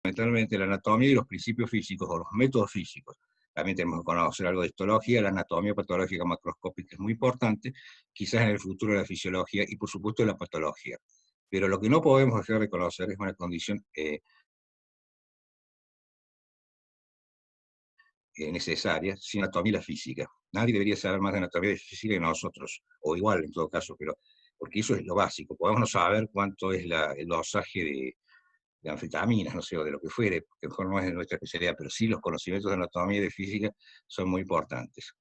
fundamentalmente la anatomía y los principios físicos, o los métodos físicos. También tenemos que conocer algo de histología, la anatomía patológica macroscópica es muy importante, quizás en el futuro la fisiología y por supuesto la patología. Pero lo que no podemos dejar de conocer es una condición necesaria, sino anatomía y la física. Nadie debería saber más de anatomía y física que nosotros, o igual en todo caso, pero porque eso es lo básico. Podemos no saber cuánto es el dosaje de anfetaminas, no sé, o de lo que fuere, que mejor no es de nuestra especialidad, pero sí los conocimientos de anatomía y de física son muy importantes.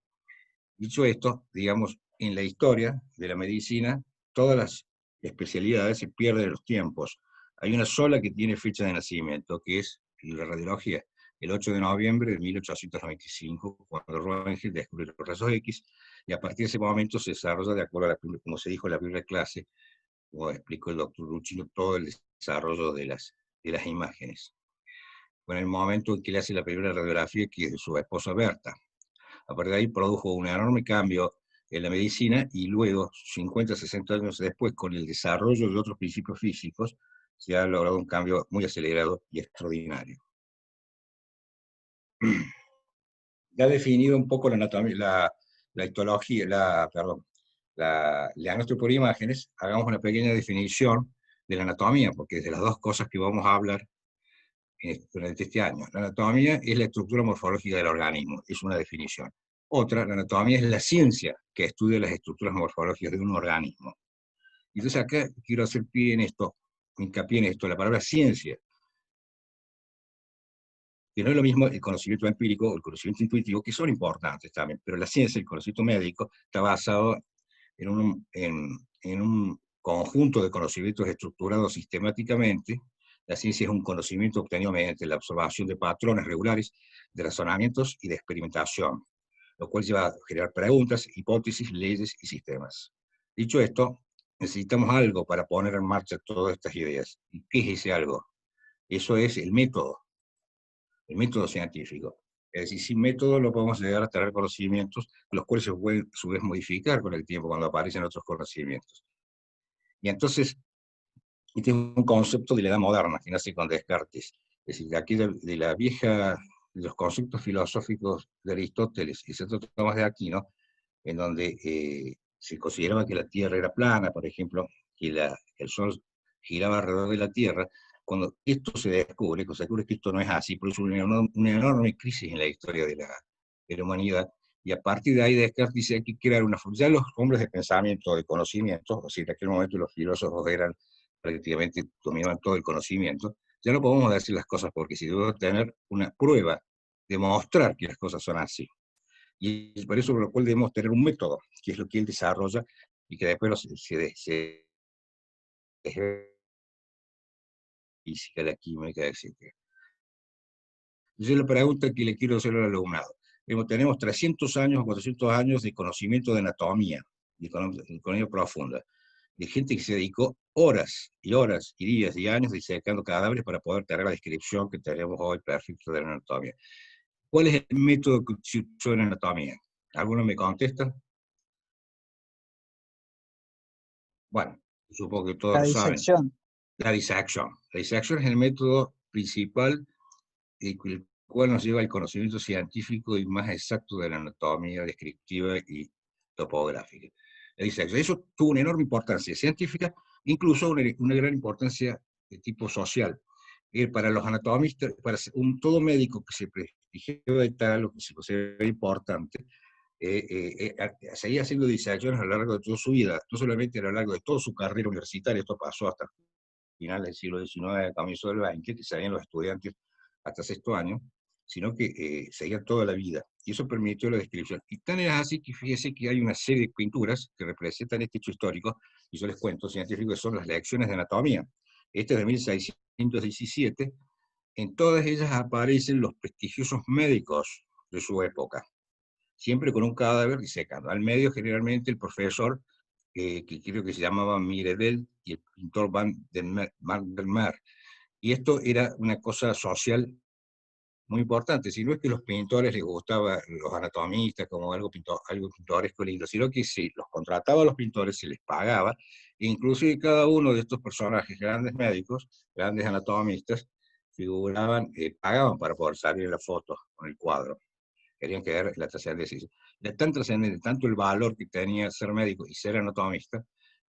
Dicho esto, digamos, en la historia de la medicina, todas las especialidades se pierden en los tiempos. Hay una sola que tiene fecha de nacimiento, que es la radiología, el 8 de noviembre de 1895, cuando Röntgen descubre los rayos X, y a partir de ese momento se desarrolla, de acuerdo a como se dijo en la primera clase, como explicó el doctor Luchino, todo el desarrollo de las imágenes. Fue en el momento en que le hace la primera radiografía, que es de su esposa Berta. A partir de ahí produjo un enorme cambio en la medicina y luego, 50, 60 años después, con el desarrollo de otros principios físicos, se ha logrado un cambio muy acelerado y extraordinario. Ya ha definido un poco la anatomía, la histología, perdón, el diagnóstico por imágenes, hagamos una pequeña definición de la anatomía, porque es de las dos cosas que vamos a hablar durante este año. La anatomía es la estructura morfológica del organismo, es una definición. Otra, la anatomía es la ciencia que estudia las estructuras morfológicas de un organismo. Entonces acá quiero hacer pie en esto, hincapié en esto, la palabra ciencia, que no es lo mismo el conocimiento empírico o el conocimiento intuitivo, que son importantes también, pero la ciencia, el conocimiento médico, está basado en un conjunto de conocimientos estructurados sistemáticamente. La ciencia es un conocimiento obtenido mediante la observación de patrones regulares de razonamientos y de experimentación, lo cual lleva a generar preguntas, hipótesis, leyes y sistemas. Dicho esto, necesitamos algo para poner en marcha todas estas ideas. ¿Y qué es ese algo? Eso es el método científico. Es decir, sin método no podemos llegar a tener conocimientos, los cuales se pueden a su vez modificar con el tiempo cuando aparecen otros conocimientos. Y entonces, este es un concepto de la edad moderna, que nace con Descartes. Es decir, de aquí de la vieja, de los conceptos filosóficos de Aristóteles y Santo Tomás de Aquino, en donde se consideraba que la Tierra era plana, por ejemplo, que el Sol giraba alrededor de la Tierra. Cuando esto se descubre que esto no es así, por eso una enorme crisis en la historia de la humanidad, y a partir de ahí Descartes dice que hay que crear una... Ya los hombres de pensamiento, de conocimiento, o sea, en aquel momento los filósofos eran prácticamente, dominaban todo el conocimiento, ya no podemos decir las cosas porque si debo tener una prueba, demostrar que las cosas son así. Y por eso, por lo cual debemos tener un método, que es lo que él desarrolla, y que después se física, la química, etc. Yo la pregunta que le quiero hacer al alumnado. Tenemos 300 años o 400 años de conocimiento de anatomía, de economía profunda, de gente que se dedicó horas y horas y días y años disecando cadáveres para poder tener la descripción que tenemos hoy perfecta de la anatomía. ¿Cuál es el método que se usó en anatomía? ¿Alguno me contesta? Bueno, supongo que todos La lo saben. disección. La disección. La disección es el método principal el cual nos lleva al conocimiento científico y más exacto de la anatomía descriptiva y topográfica. La disección. Eso tuvo una enorme importancia científica, incluso una gran importancia de tipo social. Para los anatomistas, para todo médico que se prestigió de tal o que se considera importante, seguía haciendo disecciones a lo largo de toda su vida, no solamente a lo largo de toda su carrera universitaria, esto pasó hasta finales del siglo XIX, comienzo del XX, que salían los estudiantes hasta sexto año, sino que seguía toda la vida. Y eso permitió la descripción. Y tan es así que fíjese que hay una serie de pinturas que representan este hecho histórico, y yo les cuento, científicos, que son las lecciones de anatomía. Este es de 1617. En todas ellas aparecen los prestigiosos médicos de su época, siempre con un cadáver disecado. Al medio, generalmente, el profesor, que creo que se llamaba Miredel, y el pintor Van der Meer. Y esto era una cosa social muy importante. Si no es que a los pintores les gustaba los anatomistas como algo pintoresco lindo, sino que si los contrataba a los pintores, se les pagaba. Inclusive cada uno de estos personajes, grandes médicos, grandes anatomistas, figuraban, pagaban para poder salir en la foto con el cuadro. Querían que ver la trascendencia. Era tan trascendente, tanto el valor que tenía ser médico y ser anatomista,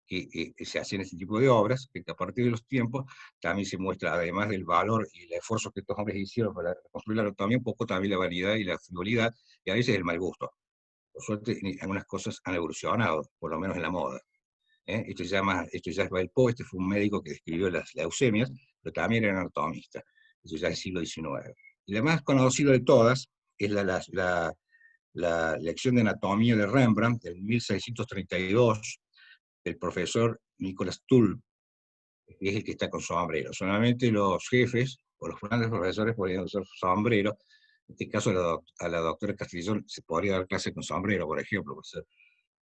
que se hacían este tipo de obras, que a partir de los tiempos también se muestra, además del valor y el esfuerzo que estos hombres hicieron para construir la anatomía, un poco también la vanidad y la frivolidad, y a veces el mal gusto. Por suerte, algunas cosas han evolucionado, por lo menos en la moda. Esto ya es Valpo, este fue un médico que describió las leucemias, pero también era anatomista. Eso ya es siglo XIX. Y la más conocida de todas es la lección de anatomía de Rembrandt, del 1632, del profesor Nicolas Tull, que es el que está con sombrero. Solamente los jefes o los grandes profesores podían usar sombrero. En este caso, a la doctora Castellón se podría dar clase con sombrero, por ejemplo, por ser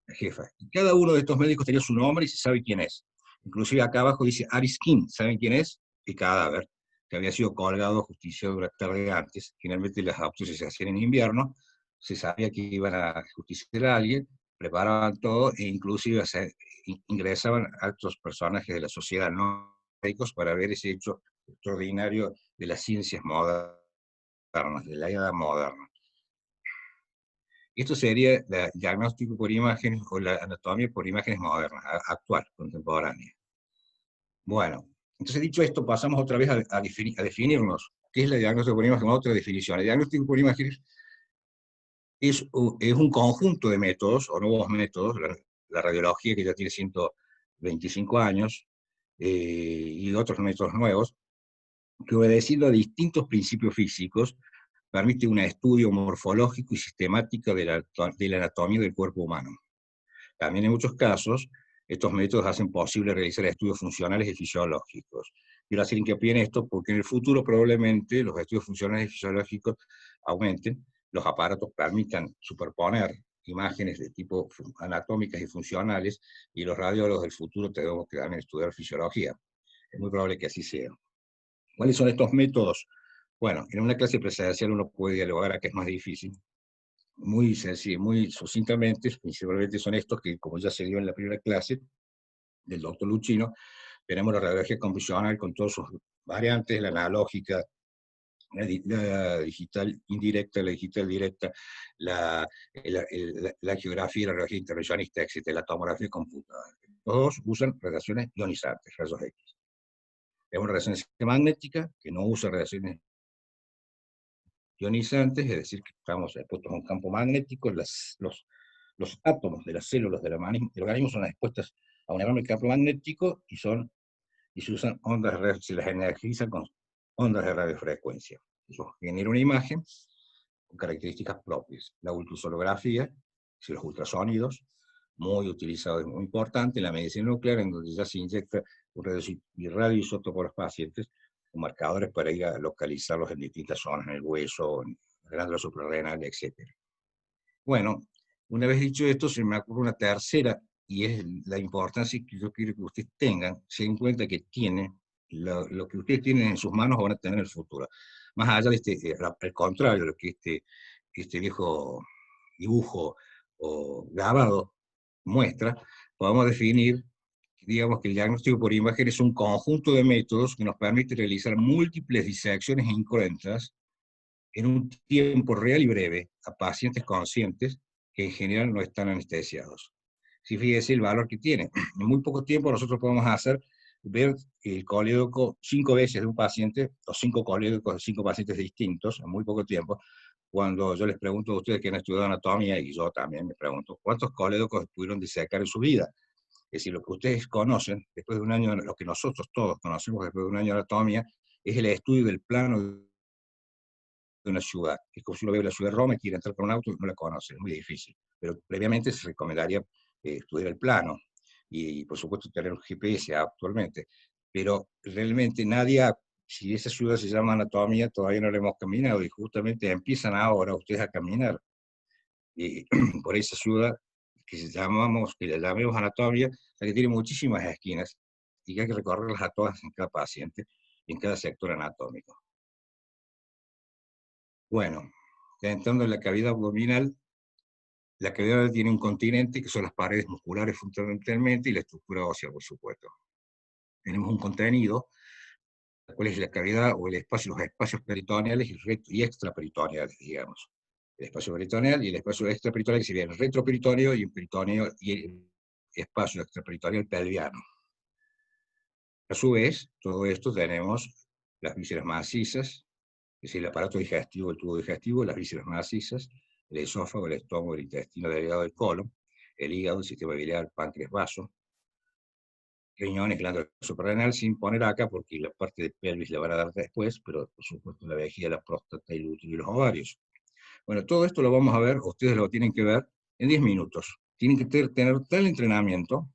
la jefa. Y cada uno de estos médicos tenía su nombre y se sabe quién es. Inclusive acá abajo dice Ariskin, ¿saben quién es? El cadáver, que había sido colgado justiciado una tarde antes. Finalmente las autopsias se hacían en invierno, se sabía que iban a justiciar a alguien, preparaban todo e inclusive ingresaban a estos personajes de la sociedad no médicos para ver ese hecho extraordinario de las ciencias modernas, de la edad moderna. Esto sería el diagnóstico por imágenes o la anatomía por imágenes modernas, actual, contemporánea. Bueno, entonces dicho esto, pasamos otra vez a definirnos. ¿Qué es el diagnóstico por imágenes? Otra definición. El diagnóstico por imágenes es un conjunto de métodos, o nuevos métodos, la radiología que ya tiene 125 años, y otros métodos nuevos, que obedeciendo a distintos principios físicos, permite un estudio morfológico y sistemático de la anatomía del cuerpo humano. También en muchos casos, estos métodos hacen posible realizar estudios funcionales y fisiológicos. Quiero hacer hincapié en esto porque en el futuro probablemente los estudios funcionales y fisiológicos aumenten, los aparatos permitan superponer imágenes de tipo anatómicas y funcionales, y los radiólogos del futuro tenemos que también estudiar fisiología. Es muy probable que así sea. ¿Cuáles son estos métodos? Bueno, en una clase presencial uno puede dialogar, a que es más difícil. Muy sencillo, muy sucintamente, principalmente son estos que, como ya se dio en la primera clase del doctor Luchino, tenemos la radiología convencional con todas sus variantes, la analógica, la digital indirecta, la digital directa, la geografía, la radiología intervencionista, etc., la tomografía computada. Todos usan radiaciones ionizantes, rayos X. Es una resonancia magnética que no usa radiaciones ionizantes, es decir, que estamos expuestos a un campo magnético, los átomos de las células del organismo son expuestas a un enorme campo magnético y se usan ondas, se las energizan con ondas de radiofrecuencia. Eso genera una imagen con características propias. La ultrasonografía, los ultrasonidos, muy utilizado y muy importante en la medicina nuclear, en donde ya se inyecta un radioisótopo a los pacientes, con marcadores para ir a localizarlos en distintas zonas, en el hueso, en la glándula suprarrenal, etc. Bueno, una vez dicho esto, se me ocurre una tercera, y es la importancia que yo quiero que ustedes tengan, se den cuenta que lo que ustedes tienen en sus manos van a tener en el futuro. Más allá de al contrario, de lo que este viejo dibujo o grabado muestra, podemos definir, digamos, que el diagnóstico por imagen es un conjunto de métodos que nos permite realizar múltiples disecciones incruentas en un tiempo real y breve a pacientes conscientes que en general no están anestesiados. Si fíjese el valor que tiene. En muy poco tiempo nosotros podemos ver el colédoco 5 veces de un paciente, o 5 colédocos de 5 pacientes distintos, en muy poco tiempo. Cuando yo les pregunto a ustedes que han estudiado anatomía, y yo también me pregunto, ¿cuántos colédocos pudieron disecar en su vida? Es decir, lo que ustedes conocen, después de un año, lo que nosotros todos conocemos después de un año de anatomía, es el estudio del plano de una ciudad. Es como si uno ve la ciudad de Roma y quiere entrar por un auto y no la conoce, es muy difícil. Pero previamente se recomendaría estudiar el plano y, por supuesto, tener un GPS actualmente. Pero realmente si esa ciudad se llama anatomía, todavía no la hemos caminado, y justamente empiezan ahora ustedes a caminar por esa ciudad que la llamemos anatomía, la que tiene muchísimas esquinas y que hay que recorrerlas a todas en cada paciente y en cada sector anatómico. Bueno, entrando en la cavidad abdominal, la cavidad tiene un continente, que son las paredes musculares fundamentalmente, y la estructura ósea, por supuesto. Tenemos un contenido cuál es la cavidad o el espacio, los espacios peritoneales y extraperitoneales, digamos. El espacio peritoneal y el espacio extraperitoneal, que sería el retroperitoneo y el peritoneo y el espacio extraperitoneal pelviano. A su vez, todo esto tenemos las vísceras macizas, es decir, el aparato digestivo, el tubo digestivo, las vísceras macizas, el esófago, el estómago, el intestino delgado del colon, el hígado, el sistema biliar, páncreas, vaso, riñones, glándula suprarrenal, sin poner acá porque la parte de pelvis la van a dar después, pero por supuesto la vejiga, la próstata, el útero y los ovarios. Bueno, todo esto lo vamos a ver, ustedes lo tienen que ver en 10 minutos. Tienen que tener tal entrenamiento,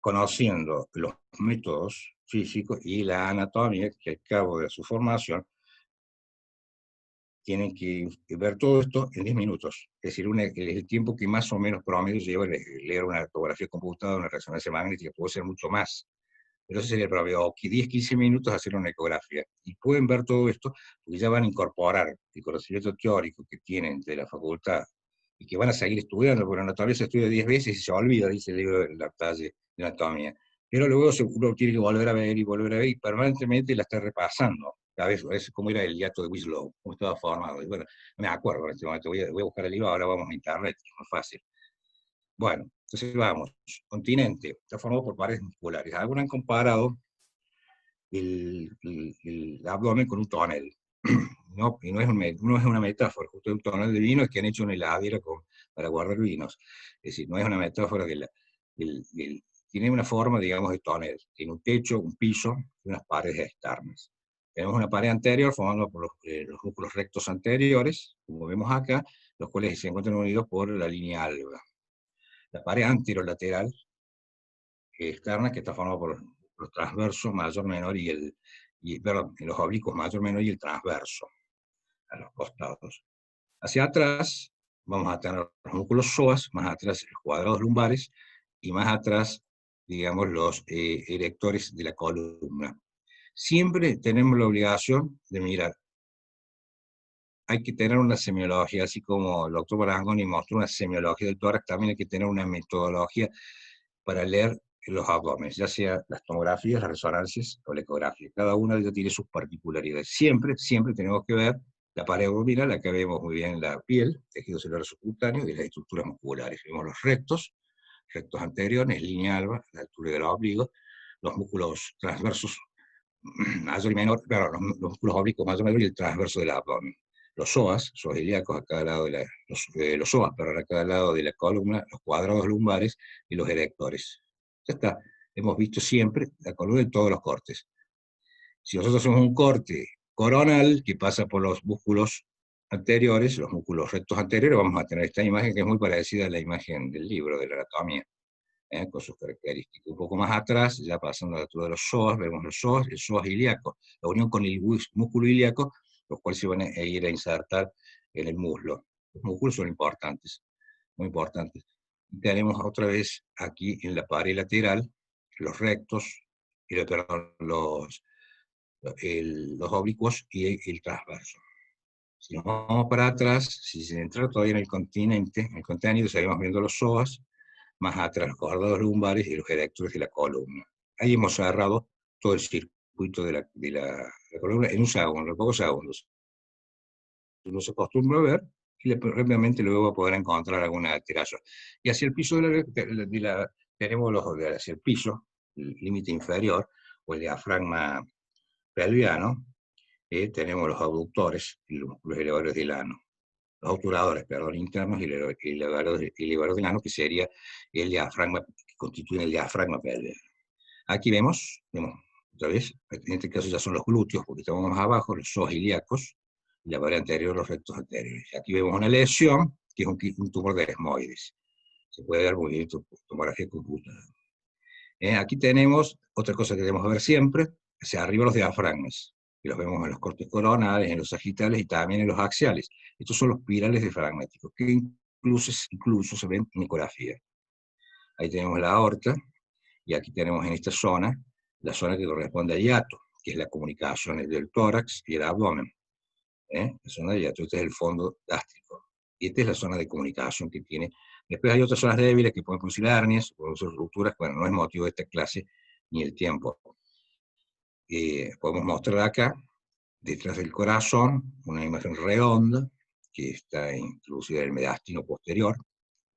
conociendo los métodos físicos y la anatomía, que al cabo de su formación tienen que ver todo esto en 10 minutos. Es decir, el tiempo que más o menos promedio lleva leer una tomografía computada, una resonancia magnética, puede ser mucho más. Pero ese sería el promedio, o 10-15 minutos hacer una ecografía. Y pueden ver todo esto, porque ya van a incorporar el conocimiento teórico que tienen de la facultad, y que van a seguir estudiando, porque la anatomía se estudia 10 veces y se olvida, dice el libro de la talle de anatomía. Pero luego uno tiene que volver a ver, y permanentemente la está repasando. Cada vez es como era el hiato de Winslow, cómo estaba formado. Y bueno, no me acuerdo en este momento, voy a buscar el libro, ahora vamos a internet, que es más fácil. Bueno, entonces vamos, continente, está formado por paredes musculares. Algunos han comparado el abdomen con un tonel. No, y no es una metáfora, justo un tonel de vino es que han hecho una heladera para guardar vinos. Es decir, no es una metáfora tiene una forma, digamos, de tonel. Tiene un techo, un piso y unas paredes externas. Tenemos una pared anterior formada por los músculos rectos anteriores, como vemos acá, los cuales se encuentran unidos por la línea alba. La pared anterolateral externa, que está formada por los transversos mayor, menor perdón, los oblicuos mayor, menor y el transverso a los costados. Hacia atrás vamos a tener los músculos psoas, más atrás los cuadrados lumbares y más atrás, digamos, los erectores de la columna. Siempre tenemos la obligación de mirar. Hay que tener una semiología, así como el doctor Barangoni mostró una semiología del tórax, también hay que tener una metodología para leer los abdómenes, ya sea las tomografías, las resonancias o la ecografía. Cada una de ellas tiene sus particularidades. Siempre tenemos que ver la pared abdominal, acá vemos muy bien la piel, tejido celular subcutáneo y las estructuras musculares. Vemos los rectos anteriores, línea alba, la altura del obligo, los músculos transversos mayor y menor, claro, los músculos oblicuos mayor y menor y el transverso del abdomen. Los psoas ilíacos a cada lado los psoas, a cada lado de la columna, los cuadrados lumbares y los erectores. Ya está. Hemos visto siempre la columna en todos los cortes. Si nosotros hacemos un corte coronal que pasa por los músculos anteriores, los músculos rectos anteriores, vamos a tener esta imagen que es muy parecida a la imagen del libro de la anatomía, con sus características. Un poco más atrás, ya pasando a la altura de los psoas, vemos los psoas, el psoas ilíaco, la unión con el músculo ilíaco, los cuales se van a ir a insertar en el muslo. Los músculos son importantes, muy importantes. Y tenemos otra vez aquí en la pared lateral los rectos, perdón, los oblicuos y el transverso. Si nos vamos para atrás, si se entra todavía en el contenido, seguimos viendo los psoas, más atrás los cuadrados lumbares y los erectores de la columna. Ahí hemos cerrado todo el circuito de la columna en un segundo, en pocos segundos. Uno se acostumbra a ver y rápidamente luego va a poder encontrar alguna alteración. Y hacia el piso tenemos hacia el piso, el límite inferior, o el diafragma pelviano, tenemos los abductores y los músculos elevadores del ano. Los obturadores, perdón, internos y elevadores del ano, que sería el diafragma, que constituye el diafragma pelviano. Aquí vemos, otra vez, en este caso ya son los glúteos, porque estamos más abajo, los psoas ilíacos, y la pared anterior, los rectos anteriores. Aquí vemos una lesión, que es un tumor de esmoides. Se puede dar movimiento por tomografía computada. Aquí tenemos otra cosa que debemos ver siempre, hacia arriba los diafragmas, que los vemos en los cortes coronales, en los sagitales y también en los axiales. Estos son los pirales diafragmáticos, que incluso se ven en ecografía. Ahí tenemos la aorta, y aquí tenemos en esta zona, la zona que corresponde al hiato, que es la comunicación entre el tórax y el abdomen. La zona de hiato, este es el fondo gástrico. Y esta es la zona de comunicación que tiene. Después hay otras zonas débiles que pueden producir hernias, pueden producir rupturas, bueno, no es motivo de esta clase ni el tiempo. podemos mostrar acá, detrás del corazón, una imagen redonda, que está introducida en el mediastino posterior,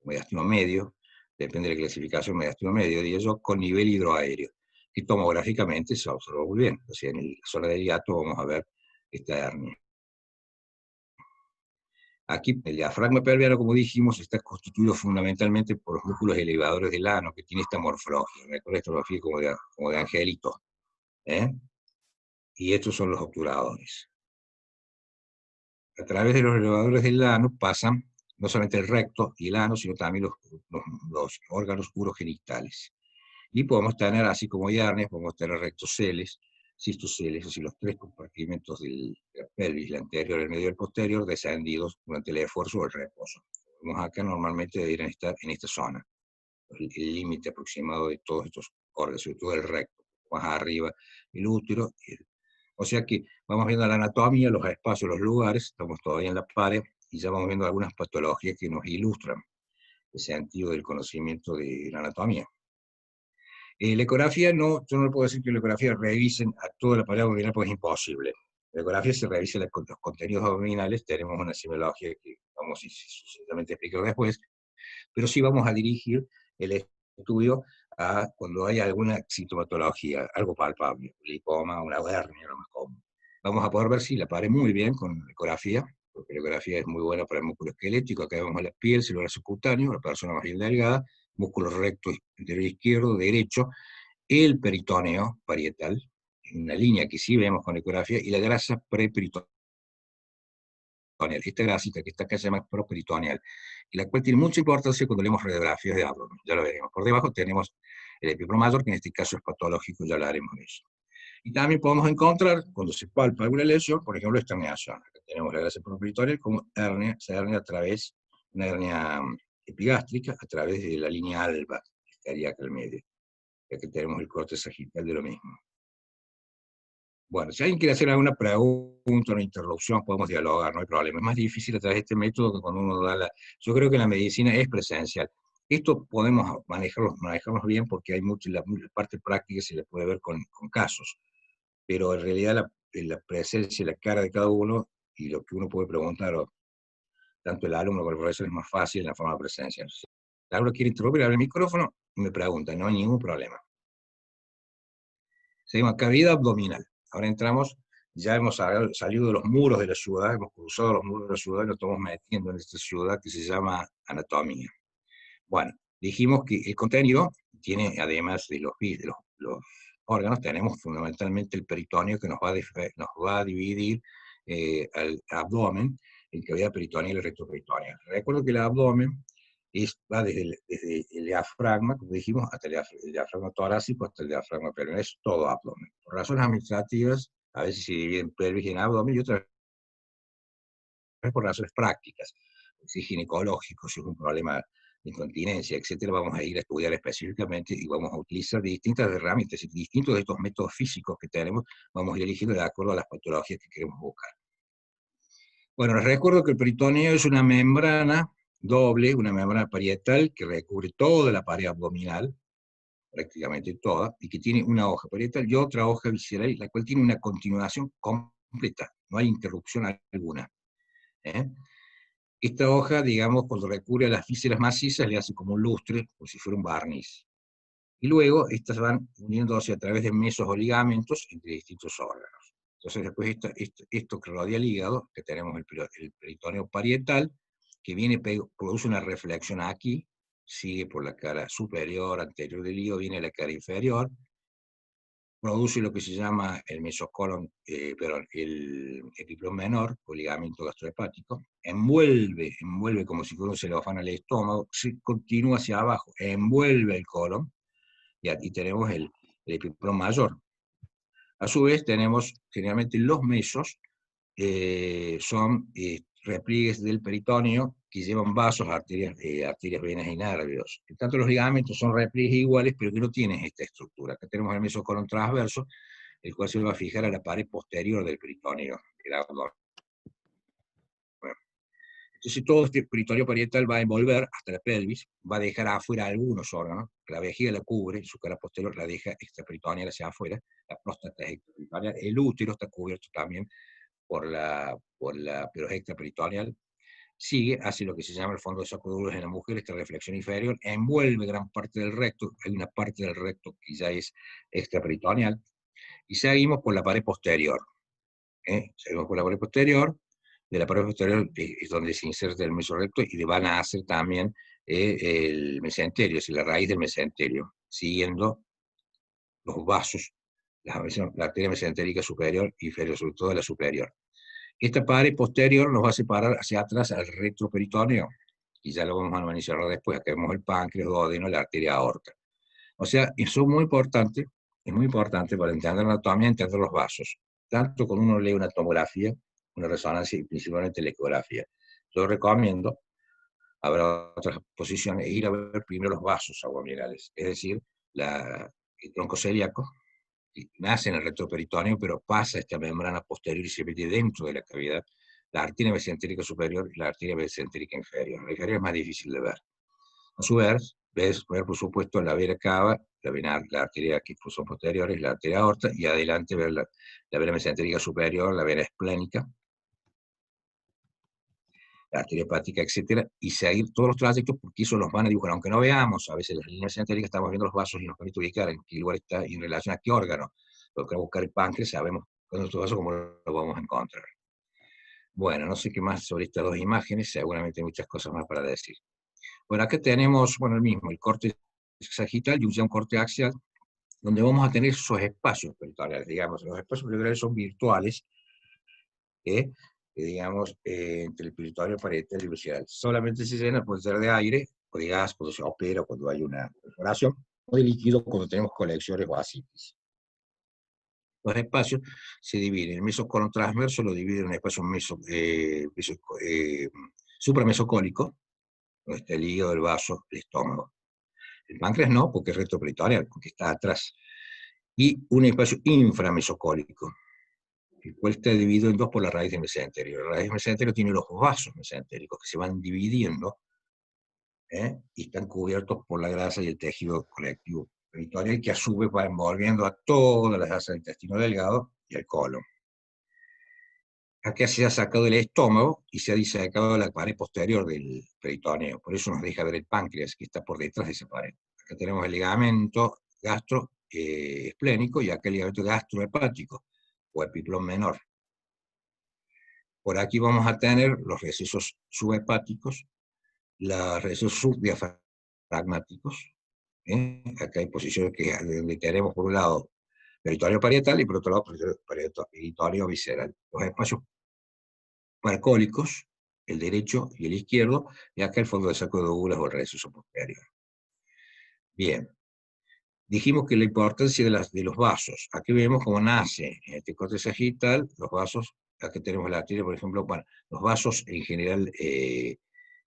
mediastino medio, depende de la clasificación, mediastino medio, diría yo, con nivel hidroaéreo, que tomográficamente se observa muy bien. O sea, en la zona del hiato vamos a ver esta hernia. Aquí el diafragma pelviano, como dijimos, está constituido fundamentalmente por los músculos elevadores del ano, que tiene esta morfología, una morfología como de angelito. Y estos son los obturadores. A través de los elevadores del ano pasan no solamente el recto y el ano, sino también los órganos urogenitales. Y podemos tener, así como hay hernias, podemos tener rectoceles, cistoceles, es decir, los tres compartimentos de la pelvis, el anterior, el medio y el posterior, descendidos durante el esfuerzo o el reposo. Vemos acá normalmente ir en esta zona, el límite aproximado de todos estos órganos, sobre todo el recto, más arriba el útero. O sea que vamos viendo la anatomía, los espacios, los lugares, estamos todavía en la pared, y ya vamos viendo algunas patologías que nos ilustran el sentido del conocimiento de la anatomía. La ecografía, no, yo no le puedo decir que la ecografía revisen a toda la pared abdominal porque es imposible. La ecografía se revisa los contenidos abdominales, tenemos una semiología que vamos a sucintamente explicar después, pero sí vamos a dirigir el estudio a cuando hay alguna sintomatología, algo palpable, lipoma, una hernia, lo más común. Vamos a poder ver si la pared muy bien con la ecografía, porque la ecografía es muy buena para el músculo esquelético. Acá vemos la piel, celular subcutáneo, la persona más bien delgada, músculo recto, interior izquierdo, derecho, el peritoneo parietal, una línea que sí vemos con ecografía, y la grasa preperitoneal. Esta grasita que está acá se llama properitoneal, y la cual tiene mucha importancia cuando leemos radiografías de abdomen, ya lo veremos. Por debajo tenemos el epiplomayor, que en este caso es patológico, ya hablaremos de eso. Y también podemos encontrar, cuando se palpa alguna lesión, por ejemplo, esta herniación. Acá tenemos la grasa properitoneal como hernia, se hernia a través, una hernia epigástrica, a través de la línea alba, que estaría acá al medio. Aquí tenemos el corte sagital de lo mismo. Bueno, si alguien quiere hacer alguna pregunta, una interrupción, podemos dialogar, no hay problema. Es más difícil a través de este método que cuando uno da la... Yo creo que la medicina es presencial. Esto podemos manejarlo bien porque hay la parte práctica se le puede ver con casos, pero en realidad la presencia, la cara de cada uno y lo que uno puede preguntar, tanto el alumno como el profesor, es más fácil en la forma presencial. Si el alumno quiere interrumpir, abre el micrófono y me pregunta, no hay ningún problema. Seguimos, cavidad abdominal. Ahora entramos, ya hemos salido de los muros de la ciudad, hemos cruzado los muros de la ciudad y nos estamos metiendo en esta ciudad que se llama anatomía. Bueno, dijimos que el contenido tiene, además de los órganos, tenemos fundamentalmente el peritoneo que nos va a dividir al abdomen en cavidad peritoneal y retroperitoneal. Recuerdo que el abdomen va desde el diafragma, como dijimos, hasta el diafragma torácico, hasta el diafragma pelviano, es todo abdomen. Por razones administrativas, a veces se divide en pelvis y en abdomen, y otras veces por razones prácticas. Si es ginecológico, si es un problema de incontinencia, etcétera, vamos a ir a estudiar específicamente y vamos a utilizar distintas herramientas, distintos de estos métodos físicos que tenemos, vamos a ir eligiendo de acuerdo a las patologías que queremos buscar. Bueno, les recuerdo que el peritoneo es una membrana doble, una membrana parietal que recubre toda la pared abdominal, prácticamente toda, y que tiene una hoja parietal y otra hoja visceral, la cual tiene una continuación completa, no hay interrupción alguna. Esta hoja, digamos, cuando recubre a las vísceras macizas, le hace como un lustre, como si fuera un barniz. Y luego, estas van uniéndose a través de mesos o ligamentos entre distintos órganos. Entonces, después esto que rodea el hígado, que tenemos el peritoneo parietal, que produce una reflexión aquí, sigue por la cara superior, anterior del hígado, viene a la cara inferior, produce lo que se llama el mesocolon, el epiplón menor, o ligamento gastrohepático, envuelve como si fuera un celofán al estómago, se continúa hacia abajo, envuelve el colon, y aquí tenemos el epiplón mayor. A su vez tenemos generalmente los mesos, son repliegues del peritoneo que llevan vasos, arterias, venas y nervios. En tanto, los ligamentos son repliegues iguales, pero que no tienen esta estructura. Acá tenemos el mesocolon transverso, el cual se va a fijar a la pared posterior del peritoneo, del abdomen. Bueno, Entonces todo este peritorio parietal va a envolver hasta la pelvis, va a dejar afuera algunos órganos, la vejiga la cubre, su cara posterior la deja extraperitoneal hacia afuera, la próstata es extraperitoneal, el útero está cubierto también pero es extraperitoneal. Sigue, hace lo que se llama el fondo de saco de Douglas en la mujer, esta reflexión inferior, envuelve gran parte del recto, hay una parte del recto que ya es extraperitoneal, y seguimos por la pared posterior. Seguimos por la pared posterior, de la pared posterior es donde se inserta el mesorrecto y van a hacer también el mesenterio, es decir, la raíz del mesenterio, siguiendo los vasos, la arteria mesentérica superior y inferior, sobre todo la superior. Esta pared posterior nos va a separar hacia atrás al retroperitoneo, y ya lo vamos a analizar después. Acá vemos el páncreas, duodeno, la arteria aorta. O sea, eso es muy importante para entender la anatomía, entender los vasos. Tanto cuando uno lee una tomografía, una resonancia y principalmente la ecografía. Yo recomiendo, habrá otras posiciones, ir a ver primero los vasos abdominales, es decir, el tronco celíaco, que nace en el retroperitoneo, pero pasa esta membrana posterior y se mete dentro de la cavidad, la arteria mesentérica superior y la arteria mesentérica inferior. La inferior es más difícil de ver. A su vez, ves ver, por supuesto, la vena cava, la arteria que son posteriores, la arteria aorta, y adelante ver la vena mesentérica superior, la vena esplénica, la arteria hepática, etcétera, y seguir todos los trayectos porque eso los van a dibujar, aunque no veamos a veces las líneas mesentéricas, estamos viendo los vasos y nos permite ubicar en qué lugar está y en relación a qué órgano. Lo que va a buscar el páncreas, sabemos con estos vasos cómo lo vamos a encontrar. Bueno, no sé qué más sobre estas dos imágenes, seguramente hay muchas cosas más para decir. Bueno, acá tenemos, bueno, el mismo, el corte sagital y un corte axial, donde vamos a tener esos espacios peritoneales, digamos. Los espacios peritoneales son virtuales, digamos, entre el peritoneio parietal y visceral. Solamente se llena, puede ser de aire, o de gas, cuando se opera, cuando hay una perforación, o de líquido cuando tenemos colecciones o ascitis. Los espacios se dividen. El mesocolon transverso lo divide en un espacio supramesocólico, donde está el hígado, el vaso, el estómago. El páncreas no, porque es retroperitoneal, porque está atrás. Y un espacio inframesocólico, el cual está dividido en dos por la raíz del mesenterio. La raíz del mesenterio tiene los vasos mesentéricos que se van dividiendo, y están cubiertos por la grasa y el tejido conectivo peritoneal, que a su vez va envolviendo a todas las grasas del intestino delgado y el colon. Acá se ha sacado el estómago y se ha disecado la pared posterior del peritoneo, por eso nos deja ver el páncreas, que está por detrás de esa pared. Acá tenemos el ligamento esplénico y acá el ligamento gastrohepático, o epiplón menor. Por aquí vamos a tener los recesos subhepáticos, los recesos subdiafragmáticos. Acá hay posiciones donde tenemos por un lado peritoneo parietal y por otro lado peritoneo visceral. Los espacios paracólicos, el derecho y el izquierdo, y acá el fondo de saco de Douglas o el receso posterior. Bien. Dijimos que la importancia de los vasos. Aquí vemos cómo nace en este corte sagital los vasos. Aquí tenemos la arteria, por ejemplo, bueno, los vasos en general,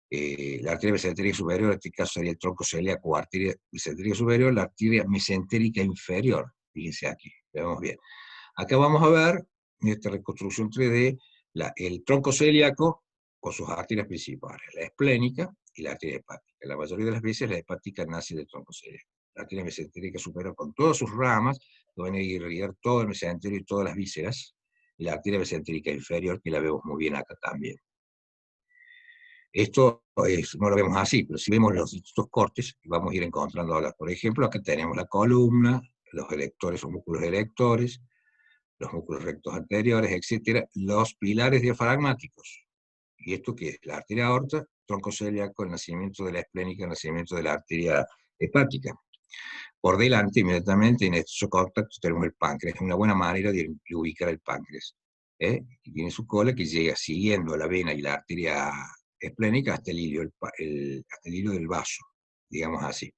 la arteria mesentérica superior, en este caso sería el tronco celíaco o arteria mesentérica superior, la arteria mesentérica inferior. Fíjense aquí, vemos bien. Acá vamos a ver, en esta reconstrucción 3D, el tronco celíaco con sus arterias principales, la esplénica y la arteria hepática. La mayoría de las veces la hepática nace del tronco celíaco. La arteria mesentérica superior con todas sus ramas, que van a irrigar todo el mesenterio y todas las vísceras, y la arteria mesentérica inferior, que la vemos muy bien acá también. Esto no lo vemos así, pero si vemos los distintos cortes, vamos a ir encontrando ahora. Por ejemplo, acá tenemos la columna, los electores o músculos electores, los músculos rectos anteriores, etcétera, los pilares diafragmáticos. ¿Y esto qué es? La arteria aorta, tronco celíaco, el nacimiento de la esplénica, el nacimiento de la arteria hepática. Por delante, inmediatamente, en estos contactos tenemos el páncreas. Es una buena manera de ubicar el páncreas. Y tiene su cola que llega siguiendo la vena y la arteria esplénica hasta el hilo, hasta el hilo del vaso, digamos así.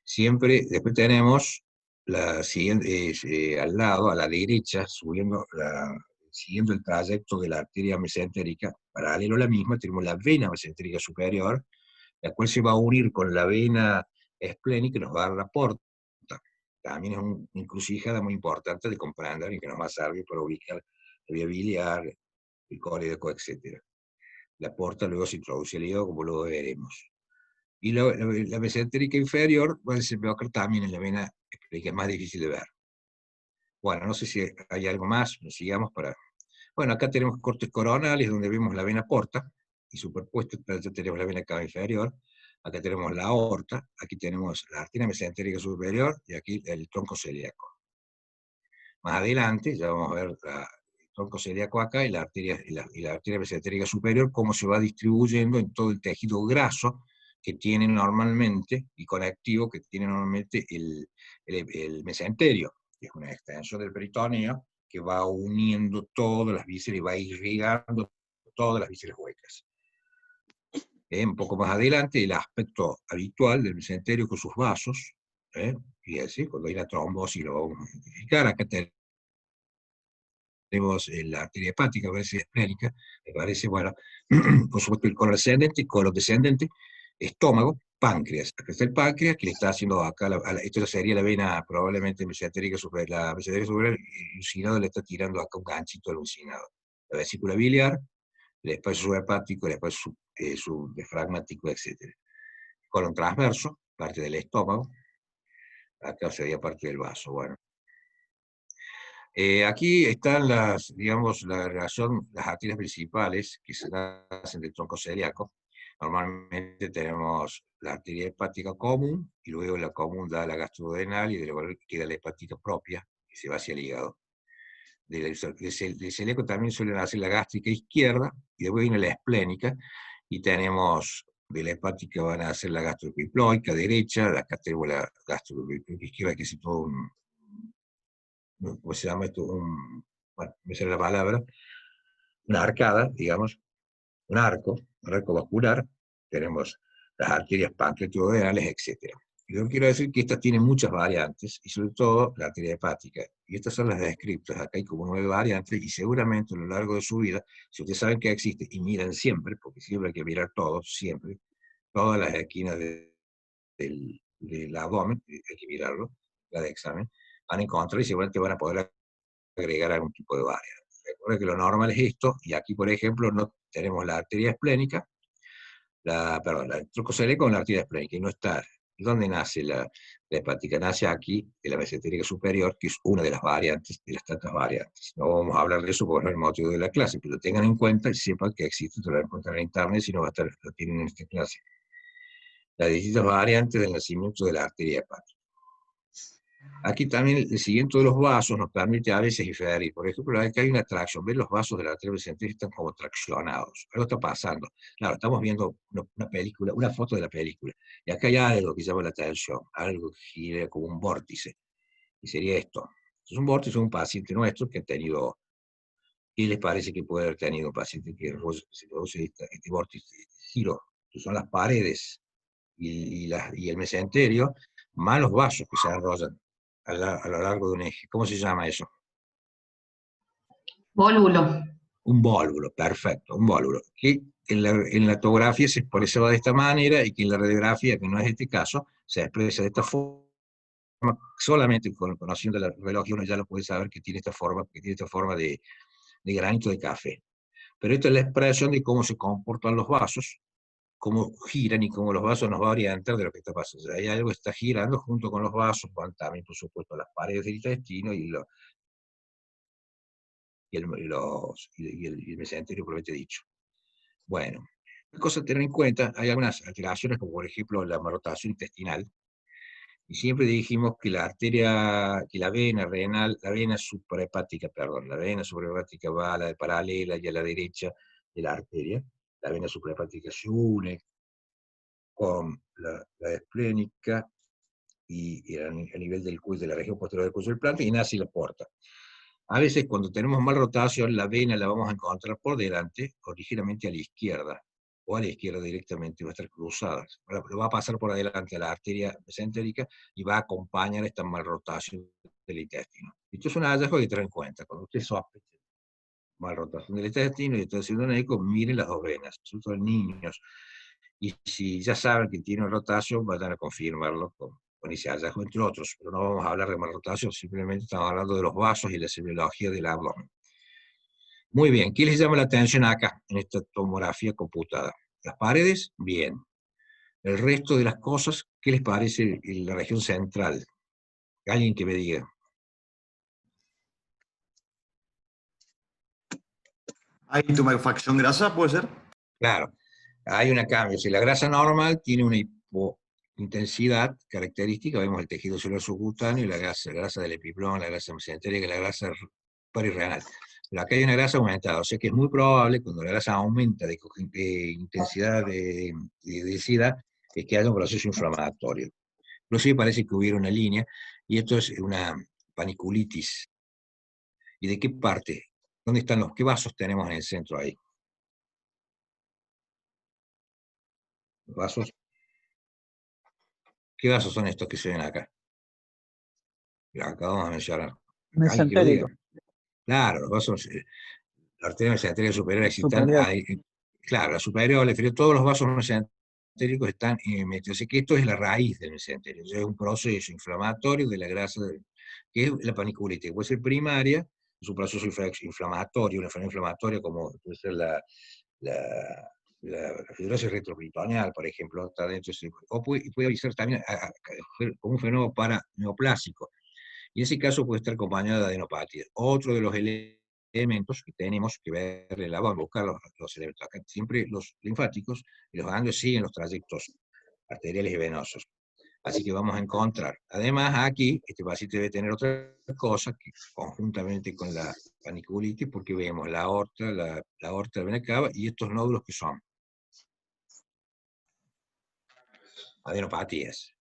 Siempre, después tenemos la siguiente, al lado, a la derecha, siguiendo el trayecto de la arteria mesentérica, paralelo a la misma, tenemos la vena mesentérica superior, la cual se va a unir con la vena esplénica y nos va a dar la porta. También es una encrucijada muy importante de comprender y que nos va a servir para ubicar la vía biliar, el cólico, etc. la porta luego se introduce el hígado, como luego veremos. Y la mesentérica inferior puede desembocar también en la vena esplérica, es más difícil de ver. Bueno, no sé si hay algo más, nos sigamos para... Bueno, acá tenemos cortes coronales, donde vemos la vena porta, y superpuesto ya tenemos la vena cava inferior, acá tenemos la aorta, aquí tenemos la arteria mesentérica superior, y aquí el tronco celíaco. Más adelante, ya vamos a ver el tronco celíaco acá, y la arteria mesentérica superior, cómo se va distribuyendo en todo el tejido graso que tiene normalmente, y conectivo que tiene normalmente el mesenterio, que es una extensión del peritoneo, que va uniendo todas las vísceras y va irrigando todas las vísceras huecas. Un poco más adelante, el aspecto habitual del mesenterio con sus vasos, y así, cuando hay la trombosis lo vamos a identificar. Acá tenemos la arteria hepática, parece esplénica, me parece, bueno, por supuesto el colon ascendente, el colon descendente, estómago, páncreas. Acá está el páncreas, que le está haciendo acá, esto sería la vena probablemente mesentérica superior, la mesentérica superior, el lucinado le está tirando acá un ganchito al lucinado. La vesícula biliar, el espacio subhepático, el espacio subdiafragmático, etc. Colon transverso, parte del estómago, acá sería parte del vaso, bueno. Aquí están digamos, la relación, las arterias principales que se hacen del tronco celíaco. Normalmente tenemos la arteria hepática común, y luego la común da la gastrodenal, y luego queda la hepática propia, que se va hacia el hígado. Del celíaco también suelen hacer la gástrica izquierda, y después viene la esplénica, y tenemos de la hepática van a hacer la gastroepiploica derecha, la tenemos la gastroepiploica izquierda, que es todo un, ¿cómo se llama esto? Bueno, me sale la palabra, una arcada, digamos, un arco vascular, tenemos las arterias pancreatiodrenales, etc. Y yo quiero decir que estas tienen muchas variantes, y sobre todo la arteria hepática. Y estas son las descritas, acá hay como 9 variantes, y seguramente a lo largo de su vida, si ustedes saben que existe, y miran siempre, porque siempre hay que mirar todo, siempre, todas las esquinas del abdomen, hay que mirarlo, la de examen, van a encontrar y seguramente van a poder agregar algún tipo de variante. Recuerda que lo normal es esto, y aquí, por ejemplo, no tenemos la arteria esplénica, perdón, el tronco celíaco con la arteria esplénica, y no está. ¿Dónde nace la hepática? Nace aquí, en la mesentérica superior, que es una de las variantes, de las tantas variantes. No vamos a hablar de eso porque no es el motivo de la clase, pero tengan en cuenta y sepan que existe, te lo van a encontrar en internet, si no va a estar, lo tienen en esta clase. Las distintas variantes del nacimiento de la arteria hepática. Aquí también el seguimiento de los vasos nos permite a veces diferir. Por ejemplo, aquí hay una tracción. ¿Ven los vasos de la arteria mesentérica? Están como traccionados. Algo está pasando. Claro, estamos viendo una película, una foto de la película. Y acá hay algo que llama la atención. Algo que gira como un vórtice. Y sería esto. Es un vórtice de un paciente nuestro que ha tenido... ¿Qué les parece que puede haber tenido un paciente que se produce este vórtice, este giro? Que son las paredes y el mesenterio, más los vasos que se enrollan a lo largo de un eje. ¿Cómo se llama eso? Vólvulo. Un vólvulo, perfecto, un vólvulo. Que en la tomografía se expresa de esta manera, y que en la radiografía, que no es este caso, se expresa de esta forma. Solamente conociendo la radiología uno ya lo puede saber que tiene esta forma de granito de café. Pero esta es la expresión de cómo se comportan los vasos, cómo giran y cómo los vasos nos va a orientar de lo que está pasando. O sea, hay algo que está girando junto con los vasos, van también, por supuesto, las paredes del intestino y el mesenterio propiamente dicho. Bueno, una cosa a tener en cuenta, hay algunas alteraciones, como por ejemplo la rotación intestinal, y siempre dijimos que la vena renal, la vena suprahepática, perdón, la vena suprahepática va a la de paralela y a la derecha de la arteria. La vena suprahepática se une con la esplénica y a nivel del cuello, de la región posterior del cuello del planta, y nace la porta. A veces cuando tenemos mal rotación, la vena la vamos a encontrar por delante, o ligeramente a la izquierda, o a la izquierda directamente, va a estar cruzada. Lo va a pasar por adelante a la arteria mesentérica y va a acompañar esta mal rotación del intestino. Esto es un hallazgo que tener en cuenta. Cuando usted sospeche mal rotación del intestino y está haciendo un eco, miren las dos venas, sobre todo en niños. Y si ya saben que tiene rotación, vayan a confirmarlo con ese hallazgo, entre otros. Pero no vamos a hablar de mal rotación, simplemente estamos hablando de los vasos y la semiología del abdomen. Muy bien, ¿qué les llama la atención acá, en esta tomografía computada? Las paredes, bien. El resto de las cosas, ¿qué les parece en la región central? Alguien que me diga. ¿Hay tumefacción grasa, puede ser? Claro, hay un cambio. Si la grasa normal tiene una hipointensidad característica, vemos el tejido celular subcutáneo y la grasa del epiplón, la grasa mesentérica y la grasa parirrenal. Pero acá hay una grasa aumentada, o sea que es muy probable, cuando la grasa aumenta de intensidad de densidad, es que haya un proceso inflamatorio. Inclusive parece que hubiera una línea, y esto es una paniculitis. ¿Y de qué parte? ¿Dónde están qué vasos tenemos en el centro ahí? Los vasos, ¿qué vasos son estos que se ven acá? Lo acabamos de mencionar. Alguien que lo diga. Mesentérico, Claro, los vasos, la arteria mesentérica superior existan superior. ahí. Claro, la superior, la inferior, todos los vasos mesentéricos están metidos. Así que esto es la raíz del mesenterio. Es un proceso inflamatorio de la grasa, que es la paniculitis. Puede ser primaria, es un proceso inflamatorio, una enfermedad inflamatoria como puede ser la, la fibrosis retroperitoneal, por ejemplo, está dentro o puede ser también como un fenómeno paraneoplásico. Y en ese caso puede estar acompañada de adenopatía. Otro de los elementos que tenemos que ver en la vamos a buscar los elementos. Acá siempre los linfáticos y los ganglios siguen los trayectos arteriales y venosos. Así que vamos a encontrar. Además, aquí, este paciente debe tener otra cosa que conjuntamente con la paniculitis, porque vemos la aorta, la aorta, la vena cava y estos nódulos que son adenopatías.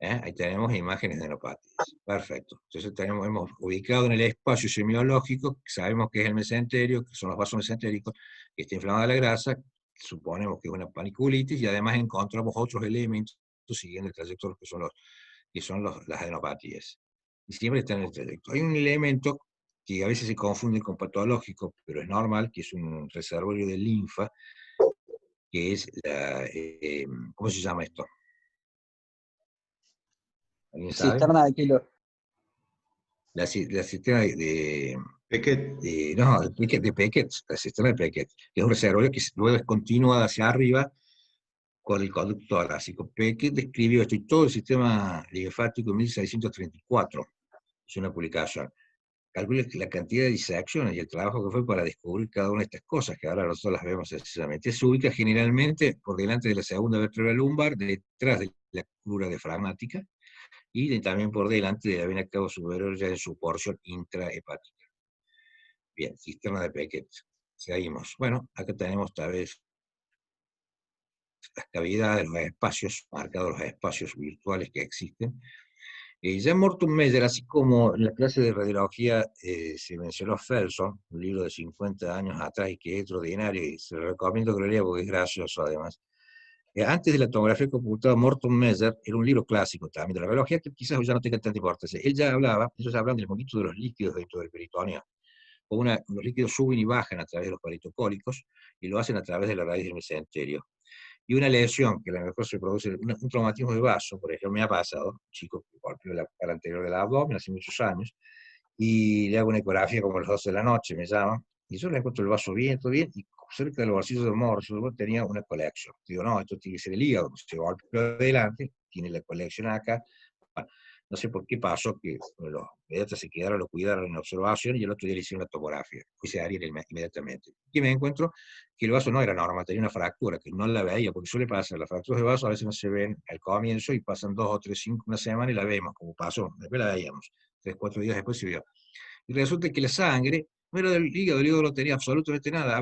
Ahí tenemos imágenes de adenopatías. Perfecto. Entonces hemos ubicado en el espacio semiológico, sabemos que es el mesenterio, que son los vasos mesentéricos, que está inflamada la grasa, suponemos que es una paniculitis, y además encontramos otros elementos siguiendo el trayecto que son las adenopatías. Y siempre están en el trayecto. Hay un elemento que a veces se confunde con patológico, pero es normal, que es un reservorio de linfa, que es ¿cómo se llama esto? ¿Alguien sabe? Cisterna de kilo. La cisterna Beckett. no, de Beckett, la cisterna de Beckett, que es un reservorio que luego es continuado hacia arriba con el conducto torácico. Beckett describió esto y todo el sistema linfático en 1634, es una publicación. Calcula la cantidad de disecciones y el trabajo que fue para descubrir cada una de estas cosas, que ahora nosotros las vemos sencillamente. Se ubica generalmente por delante de la segunda vértebra lumbar, detrás de la crura diafragmática, y también por delante de la vena cava superior, ya en su porción intrahepática. Bien, cisterna de Beckett. Seguimos. Bueno, acá tenemos tal vez las cavidades, los espacios, marcados los espacios virtuales que existen. Ya Morton Meyer, así como en la clase de radiología se mencionó Felson, un libro de 50 años atrás y que es extraordinario, y se lo recomiendo que lo lea porque es gracioso además. Antes de la tomografía computada, Morton Meyer era un libro clásico también de la radiología que quizás ya no tenga tanta importancia. Ellos hablan del movimiento de los líquidos dentro del peritoneo. Los líquidos suben y bajan a través de los paritocólicos y lo hacen a través de la raíz del mesenterio. Y una lesión, que a lo mejor se produce un traumatismo de vaso, por ejemplo, me ha pasado, un chico que golpeó la cara anterior del abdomen hace muchos años, y le hago una ecografía como a las 12 de la noche, me llaman, y yo le encuentro el vaso bien, todo bien, y cerca del bolsillo de morso tenía una colección. Digo, no, esto tiene que ser el hígado, se golpeó adelante, tiene la colección acá. Bueno, no sé por qué pasó que los pediatras se quedaron, lo cuidaron en observación, y el otro día le hicieron la tomografía. Fui a Ariel inmediatamente. Y me encuentro que el vaso no era normal, tenía una fractura, que no la veía, porque suele pasar, las fracturas de vaso a veces no se ven al comienzo, y pasan 2 o 3, 5, una semana, y la vemos, como pasó, después la veíamos, 3, 4 días después se vio. Y resulta que la sangre no era del hígado, el hígado no tenía absolutamente nada,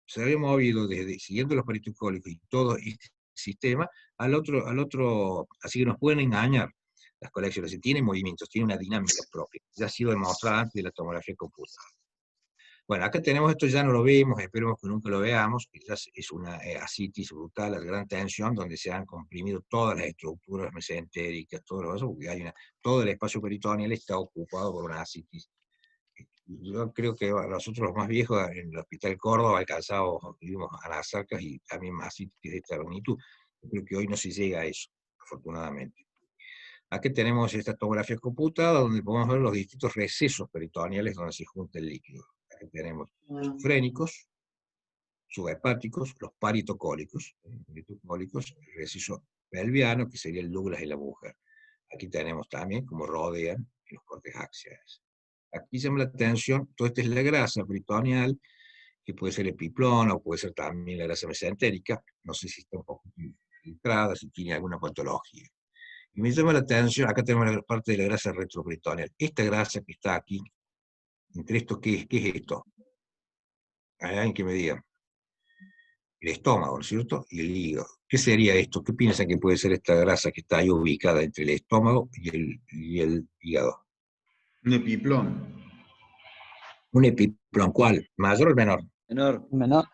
se había movido desde, siguiendo los paritocólicos y todo este sistema, al otro, así que nos pueden engañar las colecciones, y tienen movimientos, tienen una dinámica propia, ya ha sido demostrada antes de la tomografía computada. Bueno, acá tenemos esto, ya no lo vemos, esperemos que nunca lo veamos, quizás es una ascitis brutal, a gran tensión, donde se han comprimido todas las estructuras mesentéricas, todo eso, porque todo el espacio peritoneal está ocupado por una ascitis. Yo creo que nosotros los más viejos en el Hospital Córdoba alcanzamos, vivimos anasarcas y también ascitis de esta magnitud. Yo creo que hoy no se llega a eso, afortunadamente. Aquí tenemos esta tomografía computada, donde podemos ver los distintos recesos peritoneales donde se junta el líquido. Aquí tenemos sufrénicos, subhepáticos, los paritocólicos, el receso pelviano, que sería el Douglas y la mujer. Aquí tenemos también cómo rodean los cortes axiales. Aquí llama la atención, toda esta es la grasa peritoneal, que puede ser epiplona o puede ser también la grasa mesentérica, no sé si está un poco filtrada, si tiene alguna patología. Y me llama la atención, acá tenemos la parte de la grasa retroperitoneal. Esta grasa que está aquí, entre esto, ¿qué es esto? Hay alguien que me diga. El estómago, ¿no es cierto? Y el hígado. ¿Qué sería esto? ¿Qué piensan que puede ser esta grasa que está ahí ubicada entre el estómago y el hígado? Un epiplón. Un epiplón, ¿cuál? ¿Mayor o menor? Menor. Menor.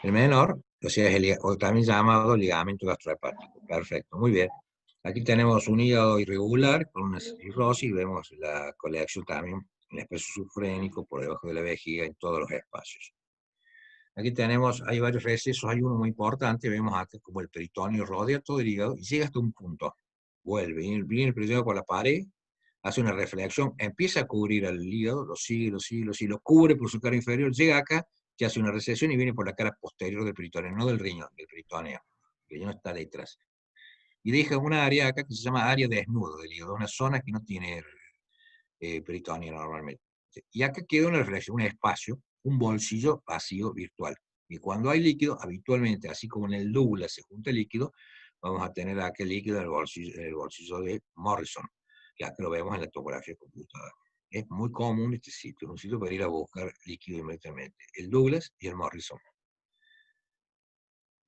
El menor, o sea, es o también llamado ligamento gastrohepático. Perfecto, muy bien. Aquí tenemos un hígado irregular con una cirrosis, vemos la colección también en el espacio subfrénico, por debajo de la vejiga, en todos los espacios. Aquí tenemos, hay varios recesos, hay uno muy importante, vemos acá como el peritoneo rodea todo el hígado y llega hasta un punto. Vuelve, viene el peritoneo por la pared, hace una reflexión, empieza a cubrir al hígado, lo sigue, lo cubre por su cara inferior, llega acá, que hace una recesión y viene por la cara posterior del peritoneo, no del riñón, del peritoneo. El riñón está detrás. Y deja una área acá que se llama área desnudo del hígado, una zona que no tiene peritoneo normalmente. Y acá queda una reflexión, un espacio, un bolsillo vacío virtual. Y cuando hay líquido, habitualmente, así como en el Douglas se junta el líquido, vamos a tener aquel líquido en el bolsillo de Morrison, que acá lo vemos en la tomografía computada. Es muy común este sitio, es un sitio para ir a buscar líquido inmediatamente. El Douglas y el Morrison.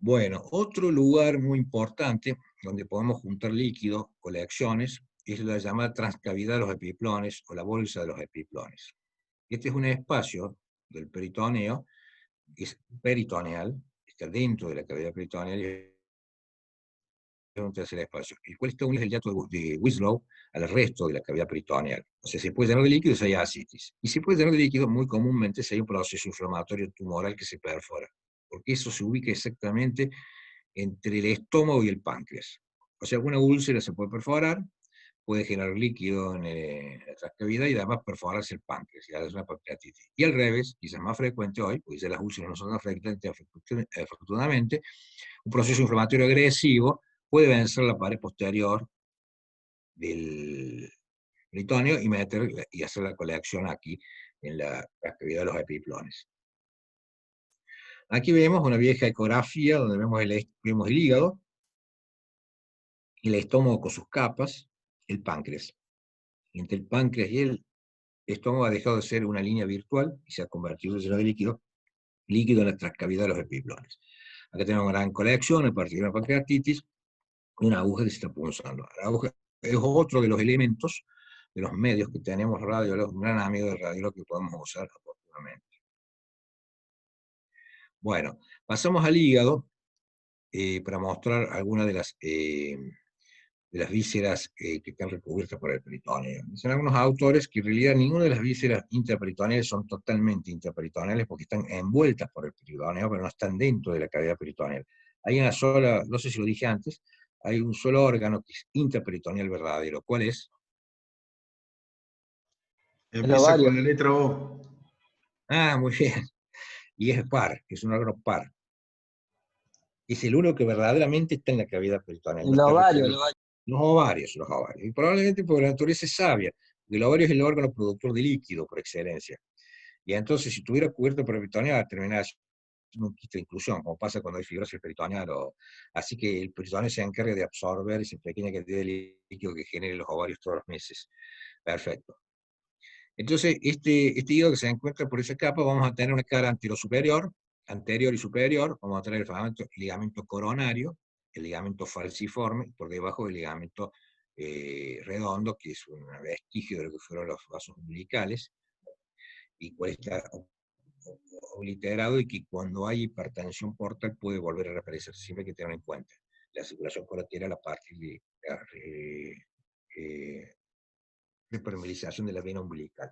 Bueno, otro lugar muy importante donde podemos juntar líquido, colecciones, es la llamada transcavidad de los epiplones o la bolsa de los epiplones. Este es un espacio del peritoneo, que es peritoneal, está dentro de la cavidad peritoneal y es un tercer espacio, el cual está unido el hiato de Winslow al resto de la cavidad peritoneal. O sea, se puede llenar de líquido si hay ascitis. Y se puede llenar de líquido muy comúnmente si hay un proceso inflamatorio tumoral que se perfora, porque eso se ubica exactamente entre el estómago y el páncreas. O sea, alguna úlcera se puede perforar, puede generar líquido en la transcavidad y además perforarse el páncreas, y es una pancreatitis. Y al revés, quizás más frecuente hoy, porque ya las úlceras no son tan frecuentes, afortunadamente, un proceso inflamatorio agresivo puede vencer la pared posterior del peritoneo y hacer la colección aquí en la transcavidad de los epiplones. Aquí vemos una vieja ecografía donde vemos el hígado, el estómago con sus capas, el páncreas. Entre el páncreas y el estómago ha dejado de ser una línea virtual y se ha convertido en lleno de líquido en la transcavidad de los epiplones. Acá tenemos una gran colección a partir de una pancreatitis y una aguja que se está punzando. La aguja es otro de los elementos, de los medios que tenemos radiólogos, un gran amigo de radiólogo que podemos usar oportunamente. Bueno, pasamos al hígado para mostrar algunas de las vísceras que están recubiertas por el peritoneo. Dicen algunos autores que en realidad ninguna de las vísceras intraperitoneales son totalmente intraperitoneales porque están envueltas por el peritoneo, pero no están dentro de la cavidad peritoneal. Hay una sola, no sé si lo dije antes, hay un solo órgano que es intraperitoneal verdadero. ¿Cuál es? Empieza con la letra O. Ah, muy bien. Y es par, es un órgano par. Es el único que verdaderamente está en la cavidad peritoneal. El ovario, el ovario. Los ovarios. Y probablemente porque la naturaleza es sabia. El ovario es el órgano productor de líquido por excelencia. Y entonces, si tuviera cubierto por el peritoneo, va a terminar siendo un quiste de inclusión, como pasa cuando hay fibrosis peritoneal. Así que el peritoneo se encarga de absorber esa pequeña cantidad de líquido que generen los ovarios todos los meses. Perfecto. Entonces, este hígado que se encuentra por esa capa, vamos a tener una cara anterior y superior, vamos a tener el ligamento coronario, el ligamento falciforme, por debajo del ligamento redondo, que es un vestigio de lo que fueron los vasos umbilicales, y cual está obliterado y que cuando hay hipertensión portal puede volver a reaparecer, siempre hay que tener en cuenta la circulación colateral a partir de la permeabilización de la vena umbilical.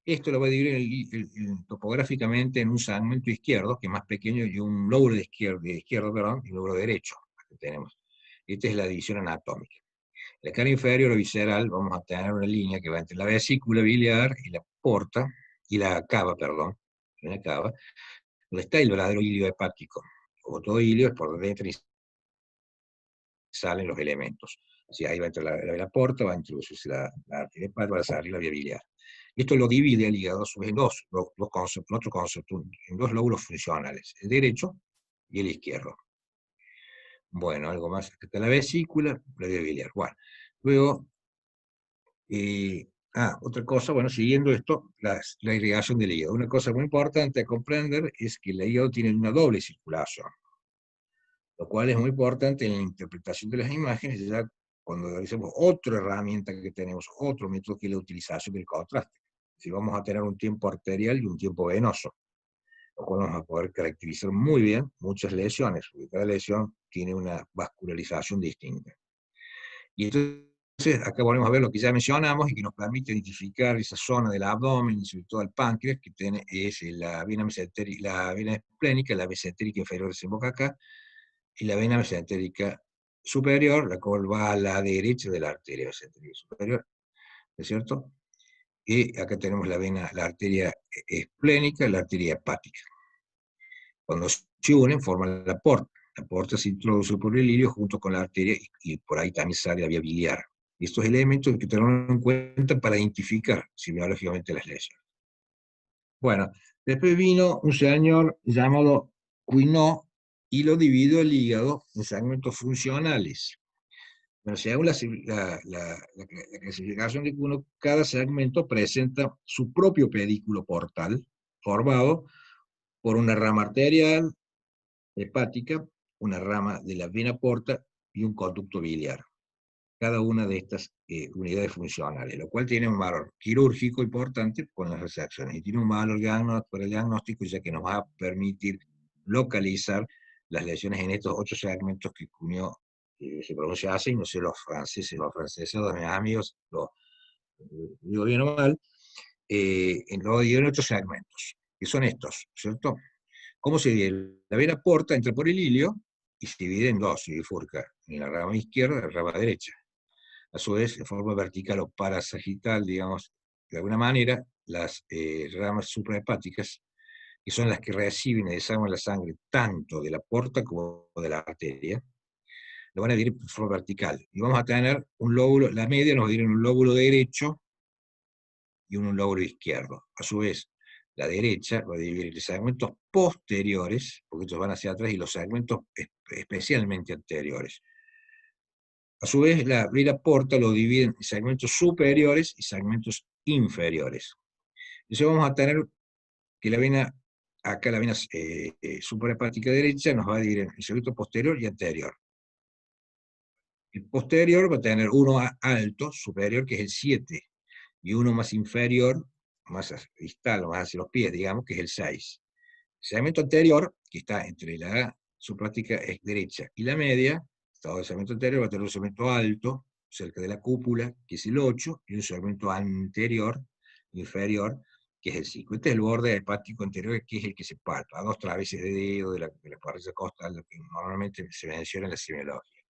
Esto lo va a dividir topográficamente en un segmento izquierdo, que es más pequeño, y un lóbulo de izquierdo, y un lóbulo derecho, que tenemos. Esta es la división anatómica. En la cara inferior o visceral vamos a tener una línea que va entre la vesícula biliar y la porta, y la cava, perdón, la cava, donde está el verdadero hilio hepático. Como todo hilio, es por dentro y salen los elementos. Así, ahí va a entrar la vena porta, va a introducirse la arteria hepática, va a salir la vía biliar. Esto lo divide el hígado a su vez en dos conceptos, otro concepto, en dos lóbulos funcionales, el derecho y el izquierdo. Bueno, algo más, acá está la vesícula, la vía biliar. Bueno, luego, otra cosa, bueno, siguiendo esto, la irrigación del hígado. Una cosa muy importante a comprender es que el hígado tiene una doble circulación, lo cual es muy importante en la interpretación de las imágenes, ya cuando realizamos otra herramienta que tenemos, otro método, que es la utilización del contraste. Si vamos a tener un tiempo arterial y un tiempo venoso, lo cual vamos a poder caracterizar muy bien muchas lesiones, porque cada lesión tiene una vascularización distinta. Y entonces, acá volvemos a ver lo que ya mencionamos y que nos permite identificar esa zona del abdomen y sobre todo el páncreas, que tiene, es la vena mesentérica, la vena esplénica, la mesentérica inferior desemboca acá, y la vena mesentérica superior, la cual va a la derecha de la arteria mesentérica superior, ¿no es cierto? Y acá tenemos la vena, la arteria esplénica y la arteria hepática. Cuando se unen, forman la porta. La porta se introduce por el hilio junto con la arteria y por ahí también sale la vía biliar. Y estos elementos hay que tenerlos en cuenta para identificar semiológicamente las lesiones. Bueno, después vino un señor llamado Cuinot y lo dividió el hígado en segmentos funcionales. Bueno, según la clasificación de Cuinot, cada segmento presenta su propio pedículo portal, formado por una rama arterial, hepática, una rama de la vena porta y un conducto biliar. Cada una de estas unidades funcionales, lo cual tiene un valor quirúrgico importante con las resecciones, y tiene un valor para el diagnóstico, ya que nos va a permitir localizar las lesiones en estos 8 segmentos que Cugnot se pronuncia así, no sé, los franceses, los mis amigos, digo bien o mal, lo digo en 8 segmentos, que son estos, ¿cierto? ¿Cómo se divide? La vena porta entra por el hilio y se divide en dos, se bifurca en la rama izquierda y la rama derecha. A su vez, de forma vertical o parasagital, digamos, de alguna manera, las ramas suprahepáticas, que son las que reciben y desagüan la sangre tanto de la porta como de la arteria, lo van a dividir de forma vertical. Y vamos a tener un lóbulo, la media nos va a dividir en un lóbulo derecho y un lóbulo izquierdo. A su vez, la derecha va a dividir los segmentos posteriores, porque estos van hacia atrás, y los segmentos especialmente anteriores. A su vez, la vena porta lo divide en segmentos superiores y segmentos inferiores. Entonces vamos a tener que la vena, acá la vena suprahepática derecha nos va a dividir en segmento posterior y anterior. El posterior va a tener uno alto, superior, que es el 7, y uno más inferior, más distal, más hacia los pies, digamos, que es el 6. El segmento anterior, que está entre la suprahepática derecha y la media, todo el segmento anterior va a tener un segmento alto, cerca de la cúpula, que es el 8, y un segmento anterior, inferior, que es el 5. Este es el borde hepático anterior, que es el que se palpa, a 2 traveses de dedo de la parrilla costal, lo que normalmente se menciona en la semiología.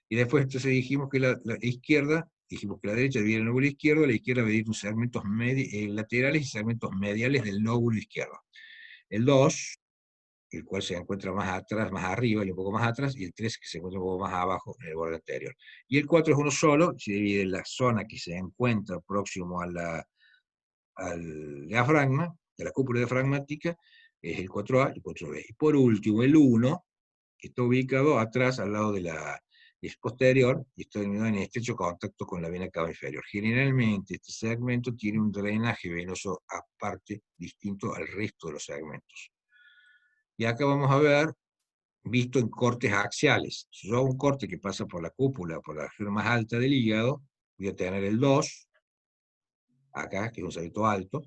Y después entonces dijimos que la izquierda, dijimos que la derecha divide el lóbulo izquierdo, la izquierda va a dividir segmentos laterales y segmentos mediales del lóbulo izquierdo. El 2, el cual se encuentra más atrás, más arriba y un poco más atrás, y el 3 que se encuentra un poco más abajo en el borde anterior. Y el 4 es uno solo, se divide en la zona que se encuentra próximo a al diafragma, de la cúpula diafragmática, es el 4A y el 4B. Y por último, el 1, que está ubicado atrás, al lado de la es posterior, y está en estrecho contacto con la vena cava inferior. Generalmente este segmento tiene un drenaje venoso aparte, distinto al resto de los segmentos. Y acá vamos a ver, visto en cortes axiales. Si yo hago un corte que pasa por la cúpula, por la región más alta del hígado, voy a tener el 2, acá, que es un segmento alto,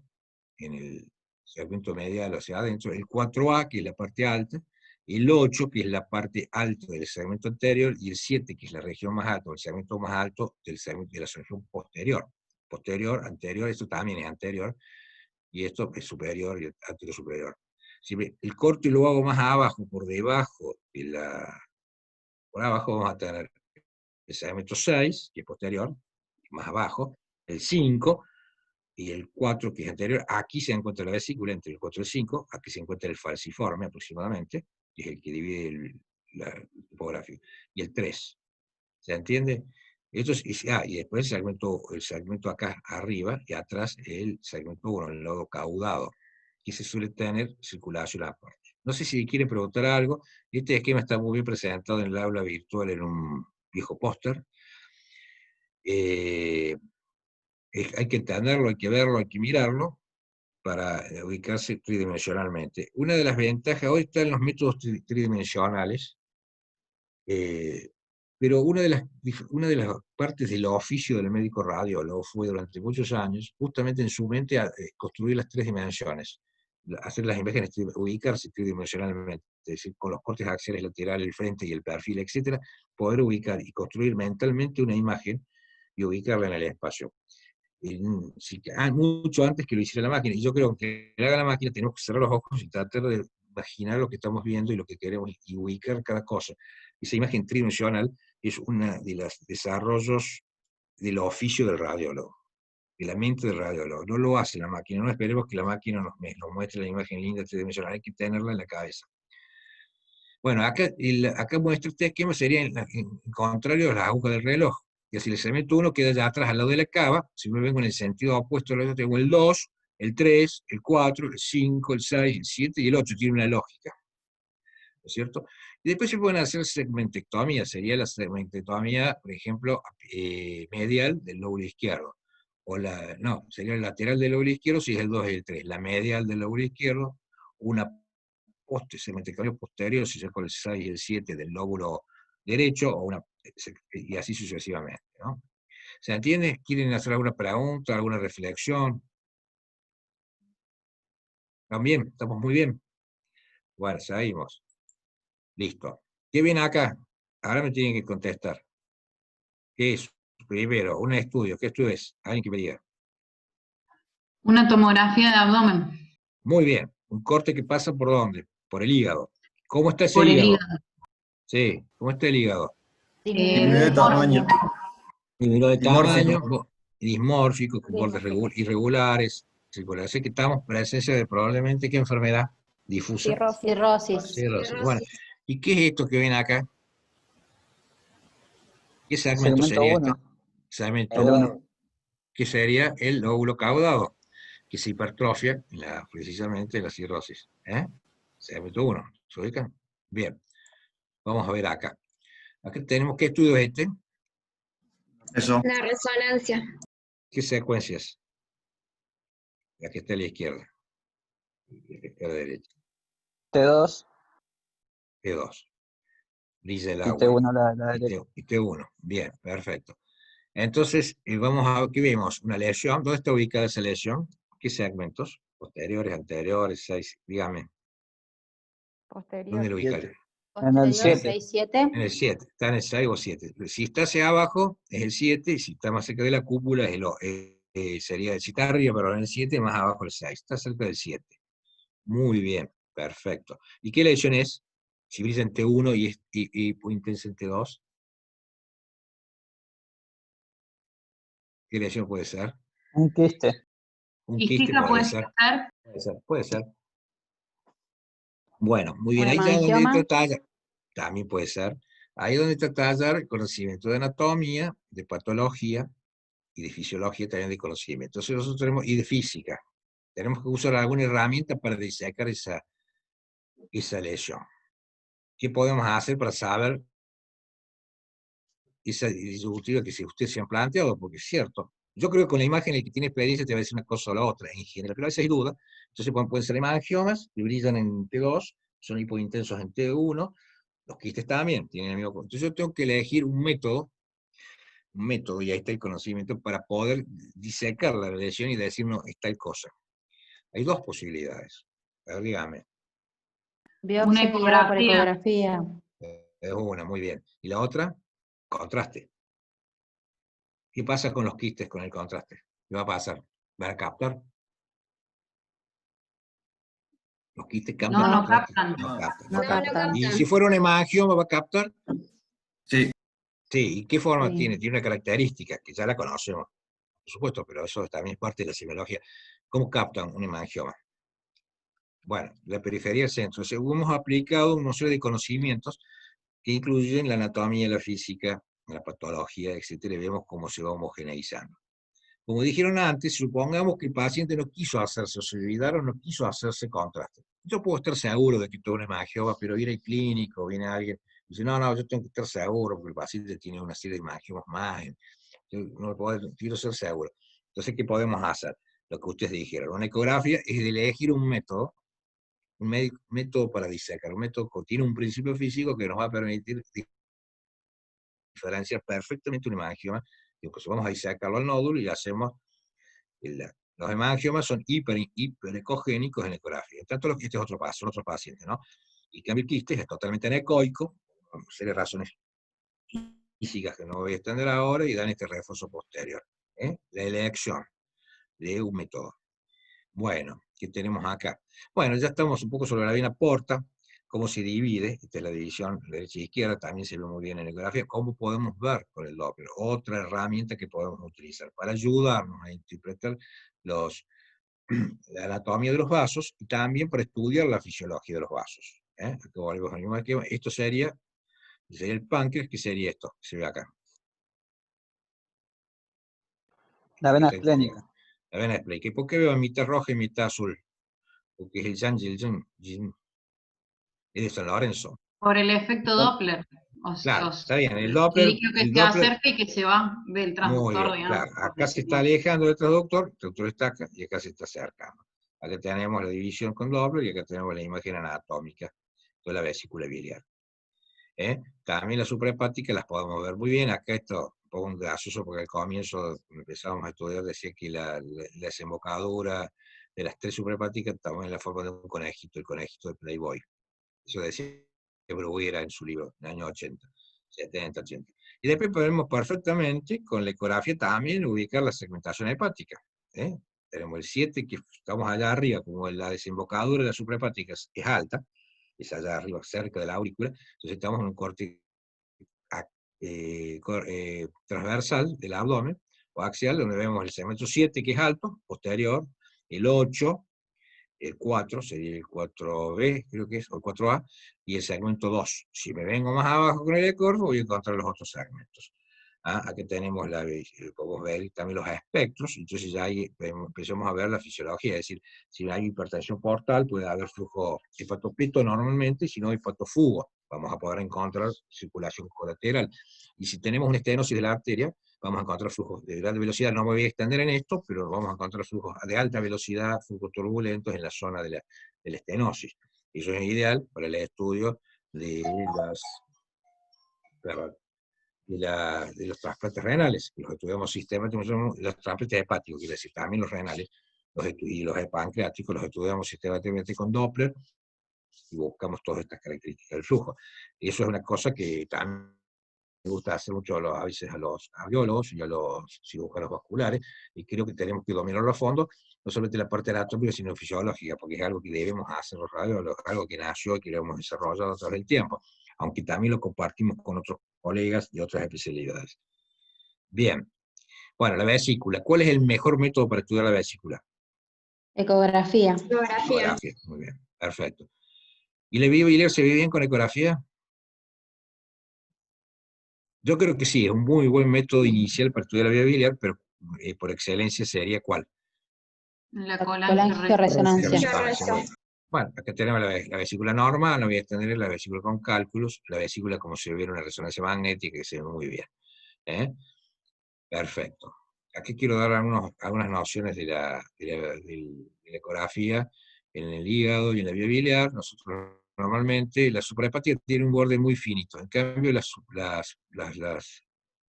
en el segmento medial hacia adentro, el 4A, que es la parte alta, el 8, que es la parte alta del segmento anterior, y el 7, que es la región más alta, el segmento más alto del segmento de la región posterior. Posterior, anterior, esto también es anterior, y esto es superior y anterior superior. Si el corte lo hago más abajo, por debajo de por abajo vamos a tener el segmento 6, que es posterior, más abajo, el 5, y el 4, que es anterior, aquí se encuentra la vesícula entre el 4 y el 5, aquí se encuentra el falciforme aproximadamente, que es el que divide la topografía, y el 3. ¿Se entiende? Esto y después el segmento acá arriba y atrás el segmento 1, el nodo caudado, que se suele tener circulación aparte. No sé si quiere preguntar algo. Este esquema está muy bien presentado en el aula virtual en un viejo póster. Hay que entenderlo, hay que verlo, hay que mirarlo para ubicarse tridimensionalmente. Una de las ventajas, hoy están los métodos tridimensionales, pero una de las partes del oficio del médico radiólogo fue durante muchos años, justamente en su mente, construir las 3 dimensiones, hacer las imágenes, ubicarse tridimensionalmente, es decir, con los cortes axiales laterales, el frente y el perfil, etc., poder ubicar y construir mentalmente una imagen y ubicarla en el espacio. Mucho antes que lo hiciera la máquina, y yo creo que lo haga la máquina tenemos que cerrar los ojos y tratar de imaginar lo que estamos viendo y lo que queremos y ubicar cada cosa. Esa imagen tridimensional es uno de los desarrollos del oficio del radiólogo, de la mente del radiólogo. No lo hace la máquina, no esperemos que la máquina nos muestre la imagen linda tridimensional, hay que tenerla en la cabeza. Bueno, acá muestra este esquema, sería en contrario a la aguja del reloj. Y si el segmento 1 queda allá atrás al lado de la cava, si me vengo en el sentido opuesto, tengo el 2, el 3, el 4, el 5, el 6, el 7 y el 8, tiene una lógica. ¿No es cierto? Y después se pueden hacer segmentectomía, sería la segmentectomía, por ejemplo, medial del lóbulo izquierdo. No, sería el lateral del lóbulo izquierdo si es el 2 y el 3, la medial del lóbulo izquierdo, una segmentectomía posterior si es con el 6 y el 7 del lóbulo derecho, y así sucesivamente, ¿no? ¿Se entiende? ¿Quieren hacer alguna pregunta, alguna reflexión? ¿También? ¿Estamos muy bien? Bueno, seguimos. Listo. ¿Qué viene acá? Ahora me tienen que contestar. ¿Qué es? Primero, un estudio. ¿Qué estudio es? Alguien que me diga. Una tomografía de abdomen. Muy bien. Un corte que pasa ¿por dónde? Por el hígado. ¿Cómo está ese Por el hígado? hígado. Sí, ¿cómo está el hígado? Disminuido de tamaño. Disminuido de tamaño, Dimórfico. dismórfico, con bordes irregulares, circulares. Así que estamos en presencia de probablemente, ¿qué enfermedad? Difusa. Cirrosis. Cirrosis. Bueno, ¿y qué es esto que ven acá? ¿Qué segmento Segmento sería este? 1. Segmento El 1, 1. que sería el lóbulo caudado, que se hipertrofia precisamente la cirrosis. Segmento 1, ¿se ubican? Bien, vamos a ver acá. Acá tenemos, ¿qué estudio es este? Eso. La resonancia. ¿Qué secuencias? La que está a la izquierda. La que está a la derecha. T2 T2. Brilla el y agua. T1 la Y derecha. T1. Bien, perfecto. Entonces, vamos a ver, ¿qué vemos? Una lesión. ¿Dónde está ubicada esa lesión? ¿Qué segmentos? Posteriores, anteriores, 6, dígame. ¿Dónde lo ubicaría? En el Posterior 7. 6-7. En el 7. Está en el 6 o 7. Si está hacia abajo, es el 7, y si está más cerca de la cúpula, sería, si está arriba, pero en el 7, más abajo el 6. Está cerca del 7. Muy bien, perfecto. ¿Y qué lesión es? Si brilla en T1 y intensa en T2, ¿qué lesión puede ser? Un quiste. Un quiste Quística puede puede ser. ser. Puede ser, puede ser. Bueno, muy bien, Un ahí ya donde hemangioma. entra tallar, también puede ser. Ahí donde está tallar el conocimiento de anatomía, de patología y de fisiología también de conocimiento. Entonces nosotros tenemos, y de física. Tenemos que usar alguna herramienta para disecar esa lesión. ¿Qué podemos hacer para saber esa disyuntiva que usted se han planteado? Porque es cierto. Yo creo que con la imagen el que tiene experiencia te va a decir una cosa o la otra, en general, pero a veces hay duda. Entonces pueden ser hemangiomas que brillan en T2, son hipointensos en T1, los quistes también tienen el mismo. Entonces yo tengo que elegir un método, y ahí está el conocimiento, para poder disecar la lesión y decir, no, es tal cosa. Hay dos posibilidades. A ver, dígame. Biopsia Una guiada por ecografía. ecografía. Es una, muy bien. ¿Y la otra? Contraste. ¿Qué pasa con los quistes con el contraste? ¿Qué va a pasar? ¿Van a captar? Los quistes captan No, no contraste. captan. No captan. No, no captan. ¿Y si fuera un hemangioma va a captar? Sí. Sí. ¿Y qué forma Sí. tiene? Tiene una característica que ya la conocemos. por supuesto, pero eso también es parte de la semiología. ¿Cómo captan un hemangioma? Bueno, la periferia del centro. Según hemos aplicado una serie de conocimientos que incluyen la anatomía, la física, la patología, etcétera, y vemos cómo se va homogeneizando. Como dijeron antes, supongamos que el paciente no quiso hacerse ossevidar o no quiso hacerse contraste. Yo puedo estar seguro de que todo es hemangioma, pero viene el clínico, viene alguien, y dice, no, yo tengo que estar seguro porque el paciente tiene una serie de hemangiomas más, yo no quiero ser seguro. Entonces, ¿qué podemos hacer? Lo que ustedes dijeron, una ecografía es de elegir un método, método para disecar, un método que tiene un principio físico que nos va a permitir diferenciar perfectamente un hemangioma, y pues vamos a disecarlo al nódulo y hacemos, los hemangiomas son hiperecogénicos en ecografía. Tanto este es otro paso, otro paciente, ¿no? Y cambio el quiste es totalmente anecoico, por serias razones físicas que no voy a extender ahora, y dan este refuerzo posterior. La elección de un método. Bueno, ¿qué tenemos acá? Bueno, ya estamos un poco sobre la vena porta, cómo se divide, esta es la división derecha e izquierda, también se ve muy bien en la ecografía, cómo podemos ver con el Doppler, otra herramienta que podemos utilizar para ayudarnos a interpretar la anatomía de los vasos y también para estudiar la fisiología de los vasos. Esto sería el páncreas, que sería esto, que se ve acá. La vena esplénica. La vena esplénica. ¿Por qué veo mitad roja y mitad azul? Porque es el Jan es de San Lorenzo. Por el efecto Doppler. Claro, está bien, el El Doppler, líquido que se acerca y que se va del muy transductor, bien, digamos. claro, acá se está alejando del transductor, el transductor está acá, y acá se está acercando. Acá tenemos la división con Doppler, y acá tenemos la imagen anatómica de la vesícula biliar. También las suprahepáticas las podemos ver muy bien. Acá esto un poco gracioso, porque al comienzo, cuando empezábamos a estudiar, decía que la desembocadura de las tres suprahepáticas estaba en la forma de un conejito, el conejito de Playboy. Eso decía Bruguera en su libro, en el año 80, 70, 80. Y después podemos perfectamente, con la ecografía también, ubicar la segmentación hepática. Tenemos el 7, que estamos allá arriba, como la desembocadura de las suprahepáticas es alta, es allá arriba, cerca de la aurícula, entonces estamos en un corte transversal del abdomen, o axial, donde vemos el segmento 7, que es alto, posterior, el 8, el 4, sería el 4B, creo que es, o el 4A, y el segmento 2. Si me vengo más abajo con el ecorro, voy a encontrar los otros segmentos. Aquí tenemos podemos ver también los espectros, entonces ya ahí empezamos a ver la fisiología, es decir, si hay hipertensión portal, puede haber flujo hepatopito normalmente, si no hepatofugo, vamos a poder encontrar circulación colateral. Y si tenemos una estenosis de la arteria, vamos a encontrar flujos de gran velocidad. No me voy a extender en esto, pero vamos a encontrar flujos de alta velocidad, flujos turbulentos en la zona de la estenosis. Eso es ideal para el estudio de los trasplantes renales, los estudiamos sistemáticamente, los trasplantes hepáticos, quiere decir, también los renales, y los pancreáticos los estudiamos sistemáticamente con Doppler, y buscamos todas estas características del flujo. Y eso es una cosa que también me gusta hacer mucho a veces a los cardiólogos y a los cirujanos vasculares, y creo que tenemos que dominarlo a fondo, no solamente la parte anatómica, sino fisiológica, porque es algo que debemos hacer los radiólogos, algo que nació y que lo hemos desarrollado a través del tiempo, aunque también lo compartimos con otros colegas de otras especialidades. Bien, bueno, la vesícula. ¿Cuál es el mejor método para estudiar la vesícula? Ecografía. Ecografía, muy bien, perfecto. ¿Y la vía biliar se ve bien con ecografía? Yo creo que sí, es un muy buen método inicial para estudiar la vía biliar, pero por excelencia sería ¿cuál? La Colangio-resonancia. Bueno, acá tenemos la vesícula normal, no voy a extender la vesícula con cálculos, la vesícula como se ve en una resonancia magnética, que se ve muy bien. Perfecto. Aquí quiero dar algunas nociones de la ecografía en el hígado y en la vía biliar. Nosotros normalmente, la suprahepática tiene un borde muy finito, en cambio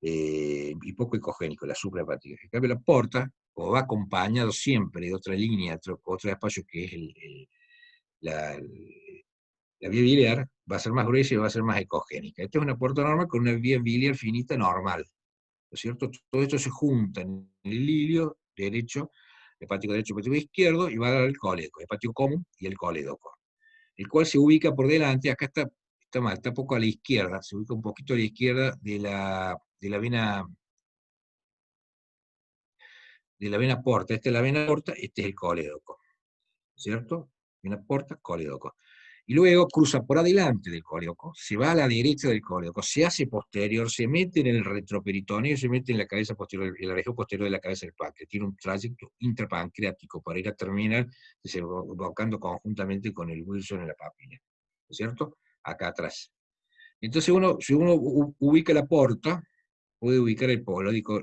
y poco ecogénico, la suprahepática. En cambio la porta, como va acompañado siempre de otra línea, otro espacio que es la vía biliar, va a ser más gruesa y va a ser más ecogénica. Esta es una porta normal con una vía biliar finita normal. ¿No es cierto? Todo esto se junta en el ilio derecho, hepático derecho, hepático izquierdo, y va a dar el cólico, hepático común y el cólidoco. El cual se ubica por delante, acá está mal, está un poco a la izquierda, se ubica un poquito a la izquierda de la vena de la vena porta. Esta es la vena porta, este es el colédoco, ¿cierto? Vena porta, colédoco. Y luego cruza por adelante del colédoco, se va a la derecha del colédoco, se hace posterior, se mete en el retroperitoneo, se mete en la cabeza posterior, en la región posterior de la cabeza del páncreas. Tiene un trayecto intrapancreático para ir a terminar desembocando conjuntamente con el Wilson en la papila, ¿cierto? Acá atrás. Entonces si uno ubica la porta, puede ubicar el colédoco.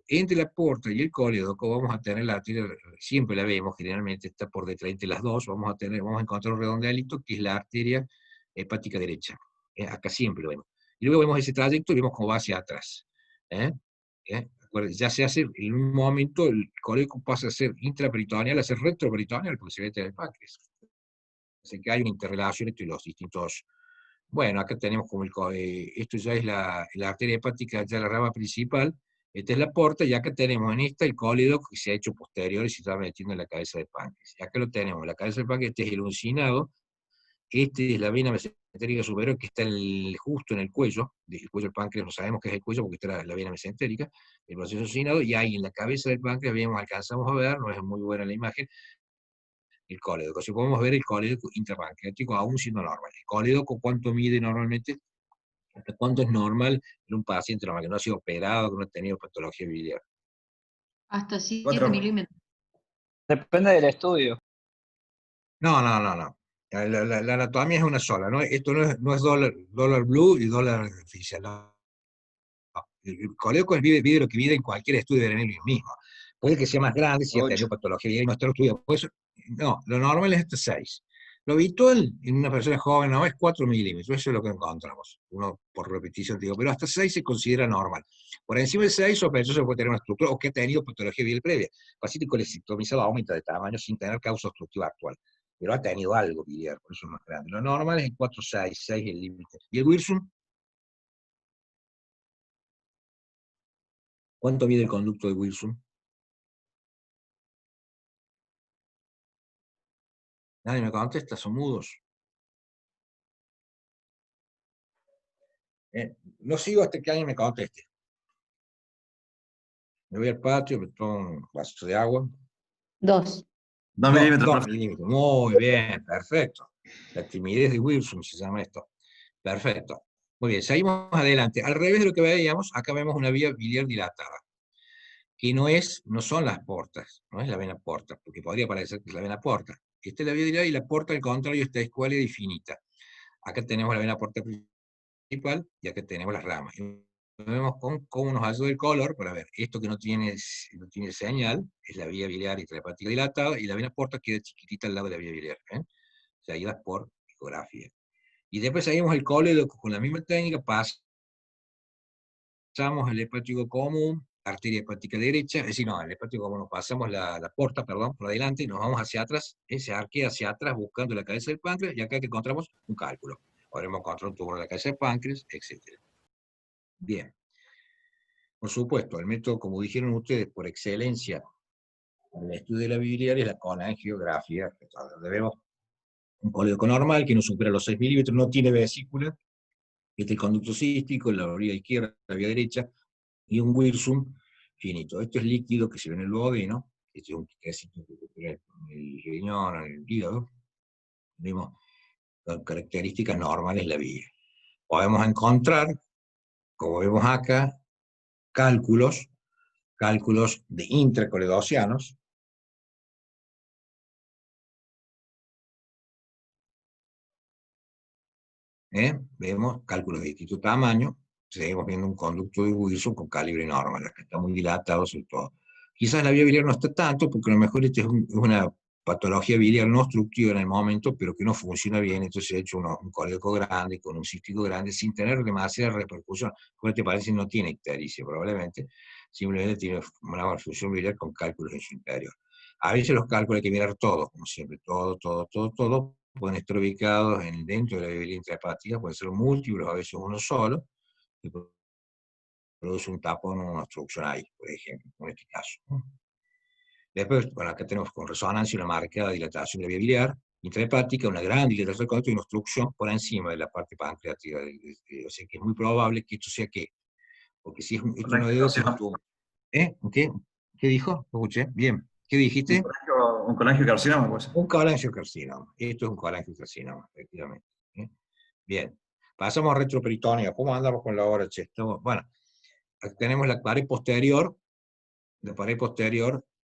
Entre la porta y el colédoco vamos a tener la arteria, siempre la vemos, generalmente está por detrás entre las dos, vamos a encontrar un redondealito que es la arteria hepática derecha. Acá siempre lo vemos. Y luego vemos ese trayecto y vemos cómo va hacia atrás. Ya se hace, en un momento el colédoco pasa a ser intraperitoneal, a ser retroperitoneal, porque se mete en el páncreas. Así que hay una interrelación entre los distintos. Bueno, acá tenemos como esto ya es la arteria hepática, ya la rama principal, esta es la porta, y acá tenemos en esta el colédoco que se ha hecho posterior y se está metiendo en la cabeza del páncreas. Y acá lo tenemos, la cabeza del páncreas, este es el uncinado, este es la vena mesentérica superior que está justo en el cuello del páncreas, no sabemos qué es el cuello porque está la vena mesentérica, el proceso uncinado, y ahí en la cabeza del páncreas alcanzamos a ver, no es muy buena la imagen, el colédoco. Si podemos ver el colédoco intrapancreático aún siendo normal. El colédoco, ¿cuánto mide normalmente? ¿Hasta cuánto es normal en un paciente normal que no ha sido operado, que no ha tenido patología biliar? Hasta 7 4. milímetros. Depende del estudio. No. La anatomía es una sola, ¿no? Esto no es dólar blue y dólar artificial. No. El colédoco mide lo que mide en cualquier estudio de Berenelli mismo. Puede que sea más grande si ha tenido 8. patología biliar y no está estudiado. Pues, no, lo normal es hasta 6. Lo habitual en una persona joven no es 4 milímetros, eso es lo que encontramos. Uno por repetición digo, pero hasta 6 se considera normal. Por encima de 6 sospechoso puede tener una estructura o que ha tenido patología biliar previa. El paciente colectomizado aumenta de tamaño sin tener causa obstructiva actual, pero ha tenido algo biliar, por eso es más grande. Lo normal es el 4, 6 es el límite. ¿Y el Wilson? ¿Cuánto mide el conducto de Wilson? Nadie me contesta, son mudos. No sigo hasta que alguien me conteste. Me voy al patio, me tomo un vaso de agua. 2. 2 milímetros, 2 profe. milímetros. Muy bien, perfecto. La timidez de Wilson se llama esto. Perfecto. Muy bien, seguimos adelante. Al revés de lo que veíamos, acá vemos una vía biliar dilatada, que no son las portas, no es la vena porta, porque podría parecer que es la vena porta. Esta es la vía biliar y la porta, al contrario, está escuálida y finita. Acá tenemos la vena porta principal y acá tenemos las ramas. Y vemos cómo nos ayuda el color para ver esto que no tiene señal, es la vía biliar intrahepática dilatada, y la vena porta queda chiquitita al lado de la vía biliar, seguidas por ecografía. Y después seguimos el colédoco con la misma técnica, pasamos el hepático común, arteria hepática derecha, es decir, no, el hepático común, pasamos la porta, perdón, por adelante, y nos vamos hacia atrás, se arquea hacia atrás buscando la cabeza del páncreas, y acá que encontramos un cálculo. Podremos encontrar un tumor en la cabeza del páncreas, etc. Bien. Por supuesto, el método, como dijeron ustedes, por excelencia, en el estudio de la biliar es la colangiografía, donde vemos un colédoco normal que no supera los 6 milímetros, no tiene vesícula, este es el conducto cístico, la orilla izquierda, la vía derecha, y un Wilson finito. Esto es líquido que se ve en el duodeno, este es un pedacito en el riñón, en el hígado, vemos las características normales de la vía. Podemos encontrar, como vemos acá, cálculos de intracoledocianos, vemos cálculos de distinto tamaño, seguimos viendo un conducto de Wilson con calibre normal, que está muy dilatado sobre todo. Quizás la vía biliar no está tanto, porque a lo mejor esta es una patología biliar no obstructiva en el momento, pero que no funciona bien, entonces se ha hecho un colédoco grande, con un cístico grande, sin tener demasiada repercusión. ¿Cómo te parece? No tiene ictericia probablemente, simplemente tiene una malfunción biliar con cálculos en su interior. A veces los cálculos hay que mirar todos, como siempre, todo, pueden estar ubicados dentro de la vía intrahepática, pueden ser múltiples, a veces uno solo, y produce un tapón o una obstrucción ahí, por ejemplo, en este caso. Después, bueno, acá tenemos con resonancia una marcada dilatación de la vía biliar intrahepática, una gran dilatación del conducto y una obstrucción por encima de la parte pancreática. O sea que es muy probable que esto sea ¿qué? Porque si esto no debe ser un tumor. ¿Qué? ¿Qué dijo? ¿Lo escuché? Bien. ¿Qué dijiste? Un colangiocarcinoma, pues. Un colangiocarcinoma. Esto es un colangiocarcinoma, efectivamente. ¿Eh? Bien. Pasamos a retroperitoneo. ¿Cómo andamos con la hora, che? Bueno, aquí tenemos la pared posterior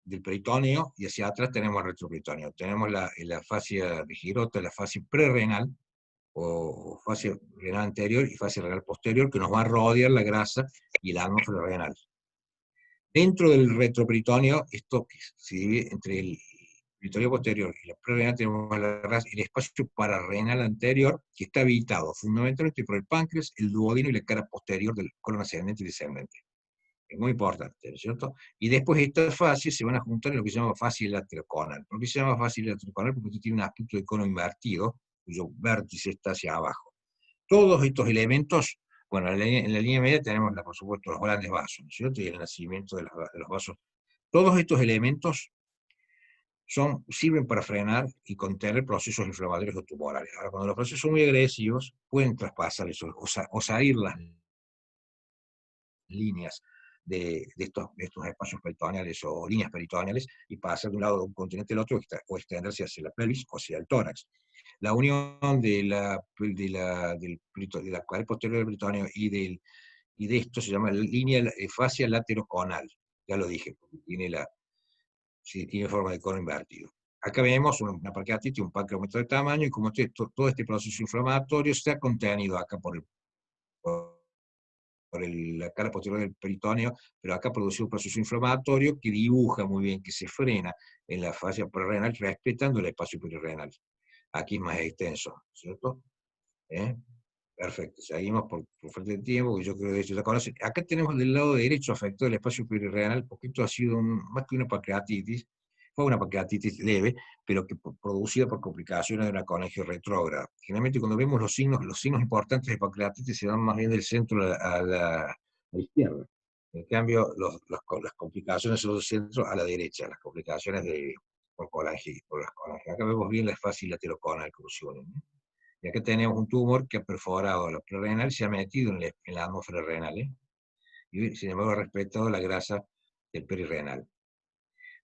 del peritoneo, y hacia atrás tenemos el retroperitoneo. Tenemos la fascia de Girota, la fascia prerrenal, o fascia renal anterior y fascia renal posterior, que nos va a rodear la grasa y el atmósfera renal. Dentro del retroperitoneo, esto que se divide entre el peritoneo posterior y la prerrenal, tenemos el espacio pararrenal anterior, que está habitado fundamentalmente por el páncreas, el duodeno y la cara posterior del colon ascendente y descendente. Es muy importante, ¿no es cierto? Y después estas fascias se van a juntar en lo que se llama fascia lateroconal. ¿Por qué se llama fascia lateroconal? Porque tiene un aspecto de cono invertido, cuyo vértice está hacia abajo. Todos estos elementos, bueno, en la línea media tenemos, por supuesto, los grandes vasos, ¿no es cierto? Y el nacimiento de los vasos. Todos estos elementos sirven para frenar y contener procesos inflamatorios o tumorales. Ahora, cuando los procesos son muy agresivos, pueden traspasar eso, o salir las líneas de estos espacios peritoneales o líneas peritoneales y pasar de un lado de un continente al otro o extenderse hacia la pelvis o hacia el tórax. La unión de la pared posterior del peritoneo y de esto se llama línea fascia lateroconal. Ya lo dije, porque tiene forma de cono invertido. Acá vemos una pancreatitis, un pancreómetro de tamaño, y como todo este proceso inflamatorio se ha contenido acá por la cara posterior del peritoneo, pero acá produce un proceso inflamatorio que dibuja muy bien, que se frena en la fascia prerrenal, respetando el espacio perirenal. Aquí es más extenso, ¿cierto? Perfecto, seguimos por falta de tiempo, que yo creo que de hecho ya conocen. Acá tenemos del lado derecho afectado el espacio perirenal, porque esto ha sido más que una pancreatitis, fue una pancreatitis leve, pero que producida por complicaciones de una colangio retrógrada. Generalmente cuando vemos los signos importantes de pancreatitis se dan más bien del centro a la izquierda. En cambio, las complicaciones son del centro a la derecha, las complicaciones por colangio. Acá vemos bien la fascia lateroconal que funciona. Y acá tenemos un tumor que ha perforado la prerrenal y se ha metido en la atmósfera renal, y sin embargo ha respetado la grasa del perirrenal.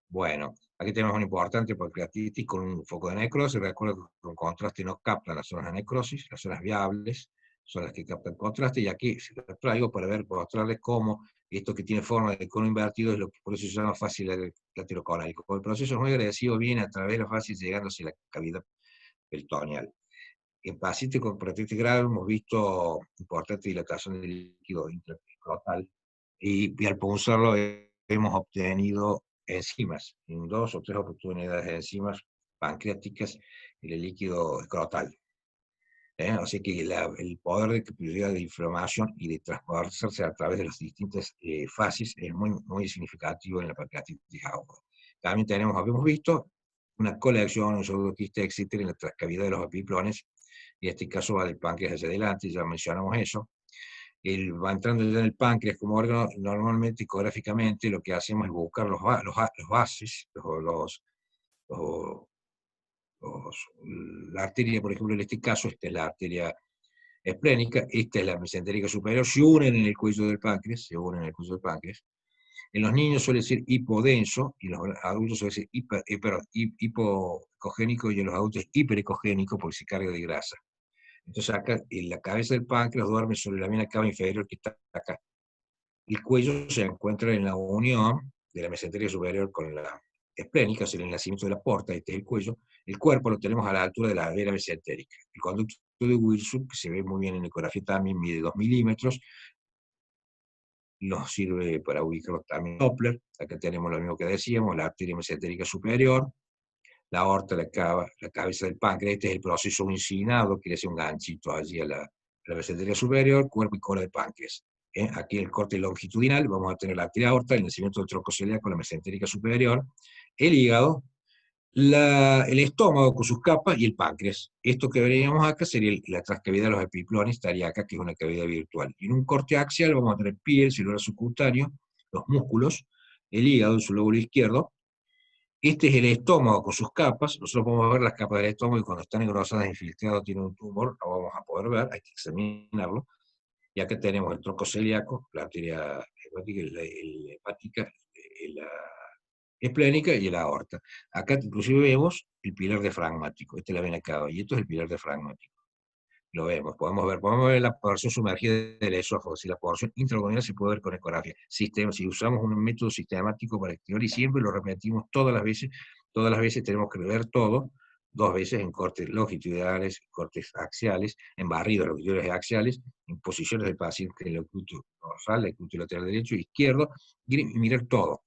Bueno, aquí tenemos un importante pancreatitis con un foco de necrosis. Recuerda que con contraste no captan las zonas de necrosis, las zonas viables son las que captan contraste, y aquí se los traigo para mostrarles cómo esto que tiene forma de cono invertido es lo que por eso se llama fascia lateroconal. Como el proceso es muy agresivo, viene a través de la fascia llegando hacia la cavidad peritoneal. En pacientes con pancreatitis grave hemos visto importante dilatación del líquido intraescrotal, y al punzarlo hemos obtenido enzimas, en 2 o 3 oportunidades de enzimas pancreáticas en el líquido escrotal. O sea que el poder de capilaridad de inflamación y de transportarse a través de las distintas fases es muy, muy significativo en la pancreatitis aguda. También habíamos visto una colección, un pseudoquiste, etcétera, en la transcavidad de los epiplones, y este caso va del páncreas hacia adelante, ya mencionamos eso. Va entrando ya en el páncreas como órgano, normalmente ecográficamente lo que hacemos es buscar los bases, la arteria, por ejemplo, en este caso, esta es la arteria esplénica, esta es la mesentérica superior, se unen en el cuello del páncreas, En los niños suele ser hipodenso, y en los adultos suele ser hipoecogénico, y en los adultos hiperecogénico, porque se carga de grasa. Entonces acá, en la cabeza del páncreas duerme sobre la vena cava inferior que está acá. El cuello se encuentra en la unión de la mesenteria superior con la esplénica, o sea, en el nacimiento de la porta, este es el cuello. El cuerpo lo tenemos a la altura de la vena mesentérica. El conducto de Wilson, que se ve muy bien en ecografía también, mide 2 milímetros, nos sirve para ubicarlo también Doppler. Acá tenemos lo mismo que decíamos, la arteria mesentérica superior, la aorta, la cabeza del páncreas. Este es el proceso incinado, que le hace un ganchito allí a la mesenteria superior, cuerpo y cola del páncreas. Aquí en el corte longitudinal vamos a tener la arteria aorta, el nacimiento del tronco celíaco, la mesentérica superior, el hígado, el estómago con sus capas y el páncreas. Esto que veríamos acá sería la transcavidad de los epiplones, estaría acá, que es una cavidad virtual. Y en un corte axial vamos a tener piel, celular subcutáneo, los músculos, el hígado en su lóbulo izquierdo. Este es el estómago con sus capas. Nosotros podemos ver las capas del estómago, y cuando están engrosadas, infiltradas, tiene un tumor, lo vamos a poder ver, hay que examinarlo. Y acá tenemos el tronco celíaco, la arteria hepática, esplénica y la aorta. Acá inclusive vemos el pilar diafragmático, esta es la vena cava, y esto es el pilar diafragmático. Lo vemos, podemos ver la porción sumergida del esófago, si la porción intraabdominal se puede ver con ecografía. Si usamos un método sistemático para estudiar y siempre lo repetimos todas las veces tenemos que ver todo, 2 veces en cortes longitudinales, cortes axiales, en barridos longitudinales y axiales, en posiciones del paciente en el glúteo dorsal, el glúteo lateral derecho e izquierdo, y mirar todo.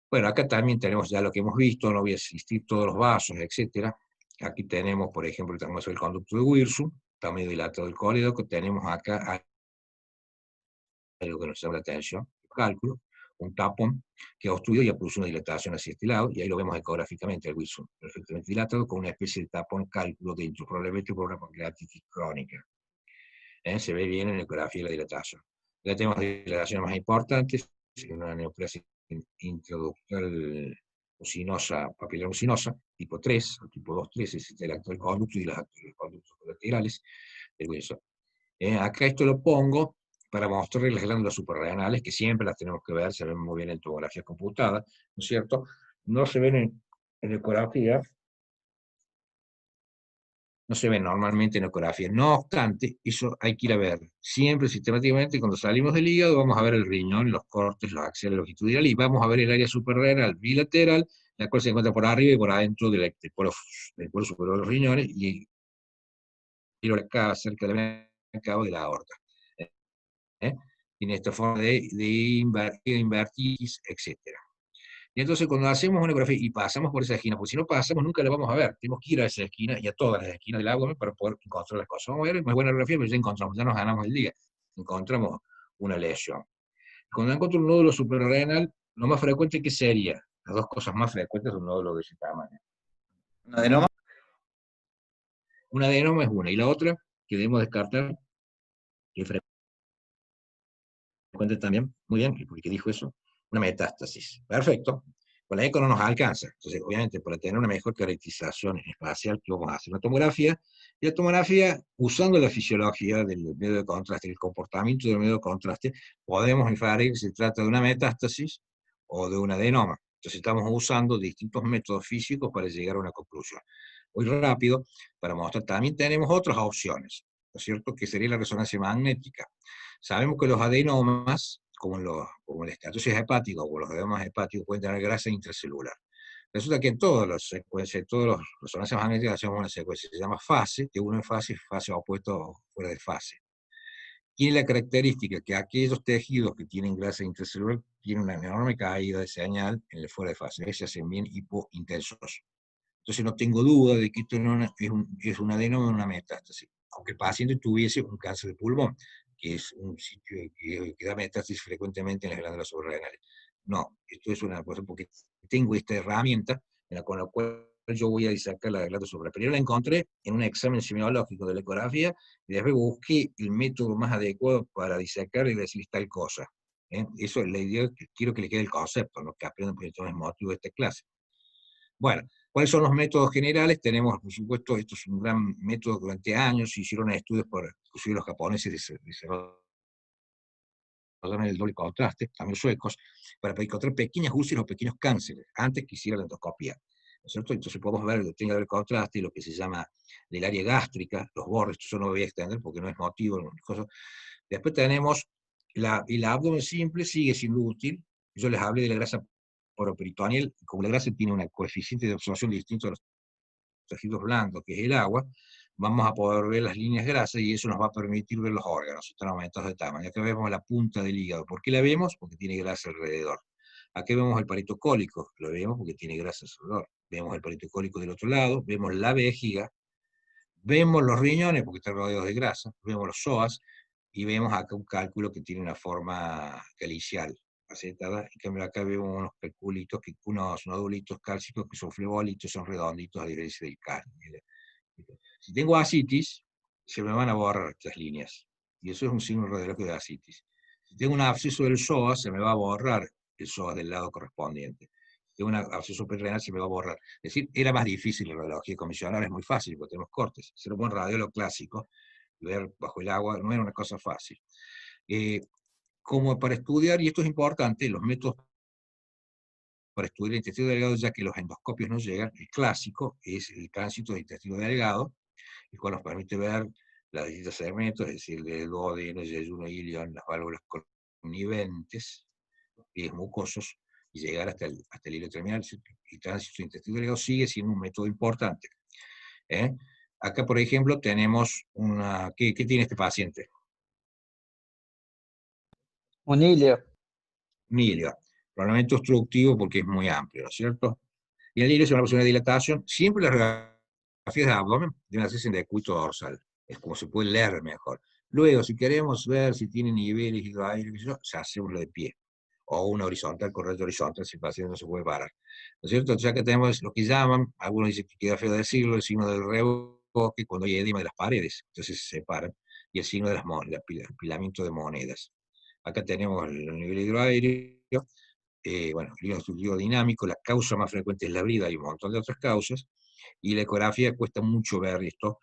Bueno, acá también tenemos ya lo que hemos visto, no voy a insistir todos los vasos, etcétera. Aquí tenemos, por ejemplo, el conducto de Wirsum, tamaño dilatado del colédoco, tenemos acá algo que nos llama la atención, el cálculo, un tapón que obstruye y produce una dilatación hacia este lado, y ahí lo vemos ecográficamente, el Wirsum, perfectamente dilatado, con una especie de tapón cálculo dentro, probablemente por una pancreatitis crónica. Se ve bien en la ecografía la dilatación. Ya tenemos dilataciones más importantes, una neoplasia intraductal usinosa, papilar usinosa, tipo 3, o tipo 2-3, es el actual conducto y los conductos colaterales del hueso. Acá esto lo pongo para mostrarles las glándulas suprarrenales, que siempre las tenemos que ver, se ven muy bien en tomografía computada, ¿no es cierto? No se ven en ecografía, no se ven normalmente en ecografía. No obstante, eso hay que ir a ver. Siempre sistemáticamente, cuando salimos del hígado, vamos a ver el riñón, los cortes, los axiales longitudinales, y vamos a ver el área suprarrenal bilateral, la cual se encuentra por arriba y por adentro del polo superior de los riñones, y acá, cerca de la cabo de la aorta. Tiene esta forma de invertitis, etc. Y entonces cuando hacemos una ecografía y pasamos por esa esquina, porque si no pasamos nunca la vamos a ver, tenemos que ir a esa esquina y a todas las esquinas del abdomen para poder encontrar las cosas. Vamos a ver, es más buena ecografía, pero ya encontramos, ya nos ganamos el día, encontramos una lesión. Cuando encuentro un nódulo suprarrenal, lo más frecuente, ¿qué sería? Las 2 cosas más frecuentes de un nódulo de ese tamaño. ¿Un adenoma? Un adenoma es una, y la otra que debemos descartar, que es frecuente también, muy bien, porque dijo eso, una metástasis. Perfecto. Con la eco no nos alcanza. Entonces, obviamente, para tener una mejor caracterización espacial, vamos a hacer una tomografía, y la tomografía, usando la fisiología del medio de contraste, el comportamiento del medio de contraste, podemos inferir si se trata de una metástasis o de un adenoma. Entonces, estamos usando distintos métodos físicos para llegar a una conclusión. Muy rápido, para mostrar, también tenemos otras opciones, ¿no es cierto?, que sería la resonancia magnética. Sabemos que los adenomas, como el estatosis hepático o los adenomas hepáticos, pueden tener grasa intracelular. Resulta que en todas las secuencias, en todas las resonancias magnéticas hacemos una secuencia, se llama fase, que uno en fase opuesto o fuera de fase. Tiene la característica que aquellos tejidos que tienen grasa intracelular tienen una enorme caída de señal en el fuera de fase, se hacen bien hipointensos. Entonces no tengo duda de que esto es un adenoma en una metástasis, aunque el paciente tuviese un cáncer de pulmón, que es un sitio que da metástasis frecuentemente en las glándulas suprarrenales. No, esto es una cosa porque tengo esta herramienta con la cual yo voy a disecar la glándula suprarrenal. Pero yo la encontré en un examen semiológico de la ecografía, y después busqué el método más adecuado para disecar y decir tal cosa. Eso es la idea, que quiero que le quede el concepto, ¿no?, que aprendan, porque esto es el motivo de esta clase. Bueno, ¿cuáles son los métodos generales? Tenemos, por supuesto, esto es un gran método, durante años se hicieron estudios por, inclusive los japoneses desarrollaron el doble contraste, también los suecos, para encontrar pequeñas úlceras o pequeños cánceres, antes que hiciera la endoscopía, ¿no es cierto? Entonces podemos ver que tiene doble contraste y lo que se llama del área gástrica, los bordes, esto yo no lo voy a extender porque no es motivo. Después tenemos, el abdomen simple sigue siendo útil. Yo les hablé de la grasa poroperitoneal, como la grasa tiene un coeficiente de absorción distinto a los tejidos blandos, que es el agua, vamos a poder ver las líneas grasas y eso nos va a permitir ver los órganos, están aumentados de tamaño. Acá vemos la punta del hígado. ¿Por qué la vemos? Porque tiene grasa alrededor. Aquí vemos el palito cólico, lo vemos porque tiene grasa alrededor. Vemos el palito cólico del otro lado, vemos la vejiga, vemos los riñones porque están rodeados de grasa, vemos los psoas, y vemos acá un cálculo que tiene una forma calicial, aceptada, y que acá vemos unos calculitos, unos nodulitos cálcicos que son flebolitos, son redonditos a diferencia del cálculo. Si tengo ascitis, se me van a borrar estas líneas, y eso es un signo radiológico de ascitis. Si tengo un absceso del psoas, se me va a borrar el psoas del lado correspondiente. Si tengo un absceso perirenal, se me va a borrar. Es decir, era más difícil la radiología convencional, es muy fácil porque tenemos cortes. Ser un buen radiólogo clásico, ver bajo el agua, no era una cosa fácil. Como para estudiar, y esto es importante, los métodos para estudiar el intestino delgado, ya que los endoscopios no llegan. El clásico es el tránsito del intestino delgado, el cual nos permite ver los distintos segmentos, es decir, el duodeno, el yeyuno, ilion, las válvulas conniventes, los pies mucosos, y llegar hasta el hilo terminal. El tránsito del intestino delgado sigue siendo un método importante. Acá, por ejemplo, tenemos una... ¿Qué tiene este paciente? Un hilio. Un hilio. Probablemente obstructivo porque es muy amplio, ¿no es cierto? Y el hilio es una posible dilatación. Siempre las radiografías de abdomen deben hacerse en decúbito dorsal. Es como se puede leer mejor. Luego, si queremos ver si tiene niveles hidroaéreos, se hace uno de pie. O una horizontal, correcto horizontal, si el paciente no se puede parar. ¿No es cierto? Ya que tenemos lo que llaman, algunos dicen que queda feo decirlo, el signo del reboque, cuando hay edema de las paredes, entonces se separan, y el signo de las monedas, el apilamiento de monedas. Acá tenemos el nivel hidroaéreo, bueno, el obstructivo dinámico, la causa más frecuente es la brida, hay un montón de otras causas, y la ecografía cuesta mucho ver esto,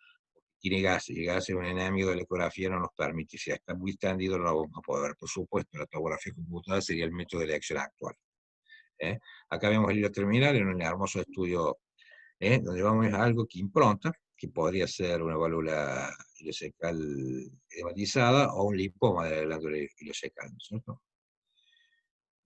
tiene gases, y el gas es un enemigo de la ecografía, no nos permite, si está muy extendido no lo vamos a poder ver. Por supuesto, la tomografía computada sería el método de elección actual. Acá vemos el hilo terminal en un hermoso estudio, donde vamos a ver algo que impronta, que podría ser una válvula ileocecal hematizada o un linfoma de la glándula ileocecal, ¿no es cierto?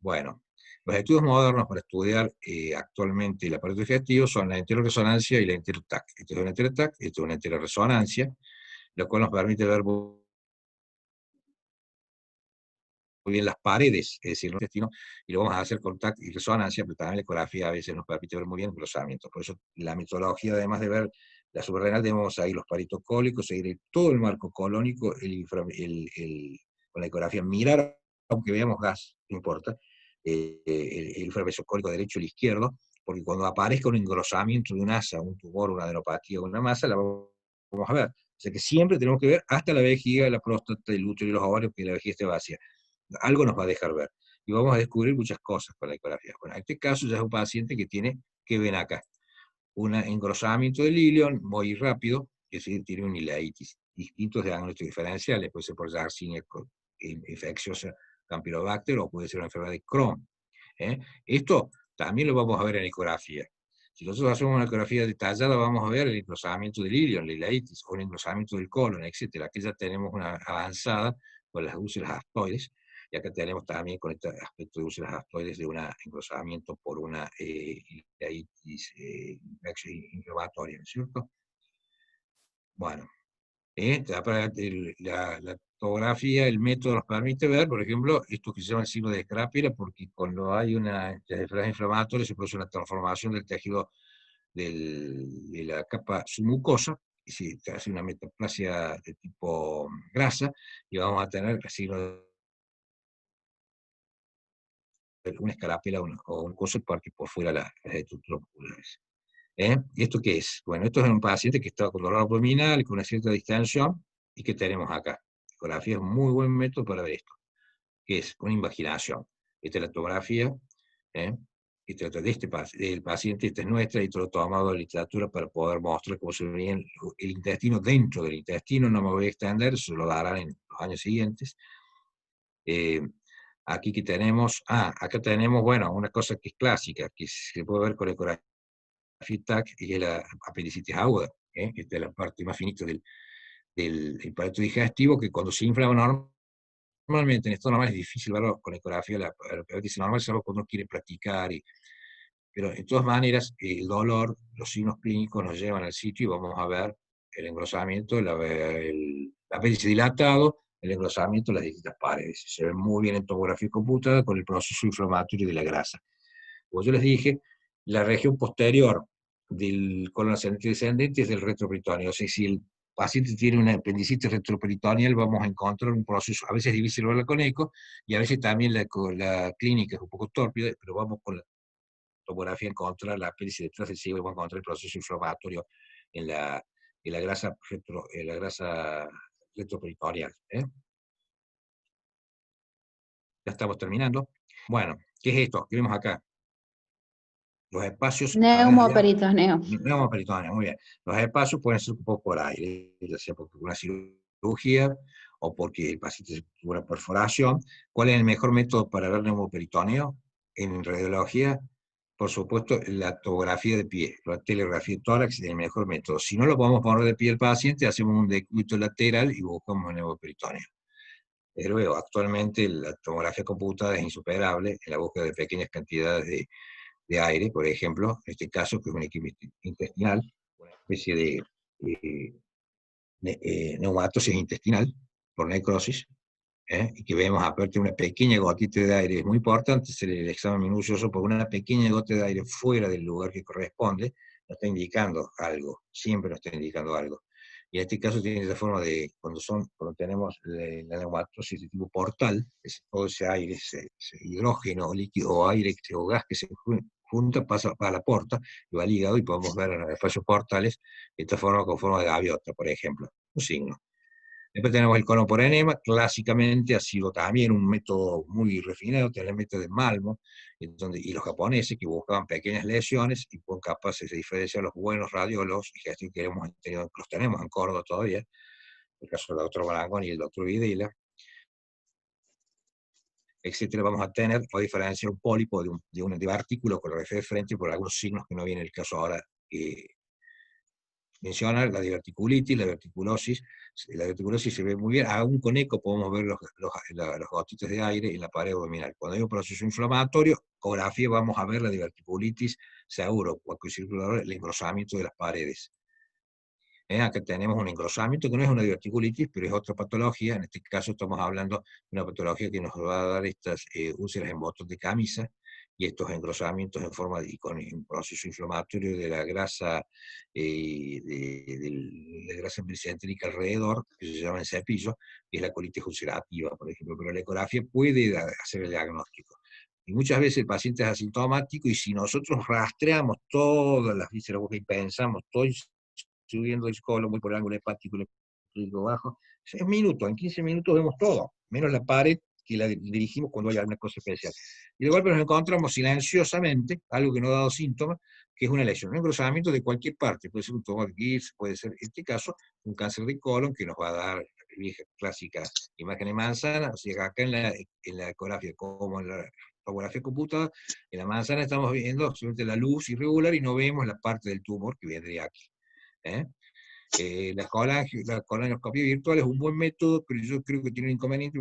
Bueno, los estudios modernos para estudiar actualmente el aparato digestivo son la enteroresonancia y la enterotac. Esto es una enterotac, esto es una enteroresonancia, lo cual nos permite ver muy bien las paredes, es decir, el intestino, y lo vamos a hacer con TAC y resonancia, pero también la ecografía a veces nos permite ver muy bien engrosamientos. Por eso la metodología, además de ver la suprarrenal, debemos seguir los paritos cólicos, seguir todo el marco colónico, con la ecografía, mirar, aunque veamos gas, no importa, el infravesocólico derecho y el izquierdo, porque cuando aparezca un engrosamiento de un asa, un tumor, una adenopatía o una masa, la vamos a ver. O sea que siempre tenemos que ver hasta la vejiga, la próstata, el útero y los ovarios, que la vejiga esté vacía. Algo nos va a dejar ver. Y vamos a descubrir muchas cosas con la ecografía. Bueno, en este caso ya es un paciente que tiene, ¿qué ven acá? Un engrosamiento del ilion muy rápido, es decir, tiene una ileitis. Distintos diagnósticos diferenciales, puede ser por Yersinia infecciosa Campylobacter o puede ser una enfermedad de Crohn. Esto también lo vamos a ver en ecografía. Si nosotros hacemos una ecografía detallada, vamos a ver el engrosamiento del ilion, la ileitis, o el engrosamiento del colon, etc. Aquí ya tenemos una avanzada con las úlceras astoides, y acá tenemos también con este aspecto de úlceras astoides de un engrosamiento por una ileitis inflamatoria, ¿no es cierto? Bueno, la tomografía, el método nos permite ver, por ejemplo, esto que se llama el signo de Scrapira, porque cuando hay una enfermedad inflamatoria se produce una transformación del tejido de la capa submucosa, y se hace una metaplasia de tipo grasa, y vamos a tener el signo de una escarapela o un coso por fuera las estructuras musculares. ¿Y esto qué es? Bueno, esto es un paciente que está con dolor abdominal, con una cierta distensión, y que tenemos acá. La ecografía es un muy buen método para ver esto, que es una invaginación. Esta es la tomografía, y trata de del paciente, esta es nuestra, y todo tomado de la literatura para poder mostrar cómo se veía el intestino dentro del intestino. No me voy a extender, se lo darán en los años siguientes. Aquí que tenemos, acá tenemos, bueno, una cosa que es clásica, que se puede ver con la ecografía TAC, y es la apendicitis aguda. Esta es la parte más finita del aparato digestivo, que cuando se inflama normalmente en estado normal es difícil verlo con ecografía, la apendicitis normal, salvo cuando uno quiere practicar, pero de todas maneras el dolor, los signos clínicos nos llevan al sitio y vamos a ver el engrosamiento, el apéndice dilatado, el engrosamiento de las distintas paredes. Se ve muy bien en tomografía computada con el proceso inflamatorio de la grasa. Como yo les dije, la región posterior del colon ascendente y descendente es del retroperitoneo. O sea, si el paciente tiene una apendicitis retroperitoneal, vamos a encontrar un proceso, a veces es difícil verlo con eco, y a veces también la clínica es un poco tórpida, pero vamos con la tomografía a encontrar la apéndice detrás del ciego y vamos a encontrar el proceso inflamatorio en la grasa, retroperitoneal. Ya estamos terminando. Bueno, ¿qué es esto? ¿Qué vemos acá? Los espacios... Neumoperitoneo. Neumoperitoneo, muy bien. Los espacios pueden ser ocupados por aire, ya sea por una cirugía o porque el paciente tuvo una perforación. ¿Cuál es el mejor método para ver neumoperitoneo? En radiología, por supuesto, la tomografía de pie, la telegrafía de tórax es el mejor método. Si no lo podemos poner de pie al paciente, hacemos un decúbito lateral y buscamos un neumoperitoneo. Desde luego, actualmente la tomografía computada es insuperable en la búsqueda de pequeñas cantidades de aire, por ejemplo, en este caso, que es un equipo intestinal, una especie de neumatosis intestinal por necrosis, y que vemos aparte una pequeña gotita de aire. Es muy importante hacer el examen minucioso porque una pequeña gota de aire fuera del lugar que corresponde nos está indicando algo, siempre nos está indicando algo. Y en este caso tiene esa forma de, cuando tenemos la neumatosis de tipo portal, es todo ese aire, ese hidrógeno o líquido o aire o gas que se junta, pasa a la porta y va al hígado, y podemos ver en los espacios portales de esta forma con forma de gaviota, por ejemplo, un signo. Después tenemos el colon por enema, clásicamente ha sido también un método muy refinado, tenemos el método de Malmo, y los japoneses que buscaban pequeñas lesiones y fueron capaces de diferenciar los buenos radiólogos, y que los tenemos en Córdoba todavía, el caso del doctor Barangón y el doctor Videla, etcétera. Vamos a tener, o diferenciar un pólipo de un divertículo con el de frente por algunos signos que no viene el caso ahora mencionar, la diverticulitis, la verticulosis. La verticulosis se ve muy bien, aún con eco podemos ver los gotitas de aire en la pared abdominal. Cuando hay un proceso inflamatorio, ecografía, vamos a ver la diverticulitis, seguro, el engrosamiento de las paredes. Acá tenemos un engrosamiento que no es una diverticulitis, pero es otra patología. En este caso estamos hablando de una patología que nos va a dar estas úlceras en botones de camisa, y estos engrosamientos en forma de, con un proceso inflamatorio de la grasa, de la grasa mesentérica alrededor, que se llama el cepillo, que es la colitis ulcerativa, por ejemplo. Pero la ecografía puede hacer el diagnóstico. Y muchas veces el paciente es asintomático, y si nosotros rastreamos todas las vísceras y pensamos, estoy subiendo el colon, muy por el ángulo hepático bajo, en minutos, en 15 minutos vemos todo, menos la pared que la dirigimos cuando hay alguna cosa especial. Y de golpe nos encontramos silenciosamente, algo que no ha dado síntomas, que es una lesión, un engrosamiento de cualquier parte, puede ser un tumor de Gibbs, puede ser, en este caso, un cáncer de colon, que nos va a dar la vieja clásica imagen de manzana. O sea, acá en la ecografía, como en la tomografía computada, en la manzana estamos viendo solamente la luz irregular y no vemos la parte del tumor que vendría aquí. La colonoscopia virtual es un buen método, pero yo creo que tiene un inconveniente,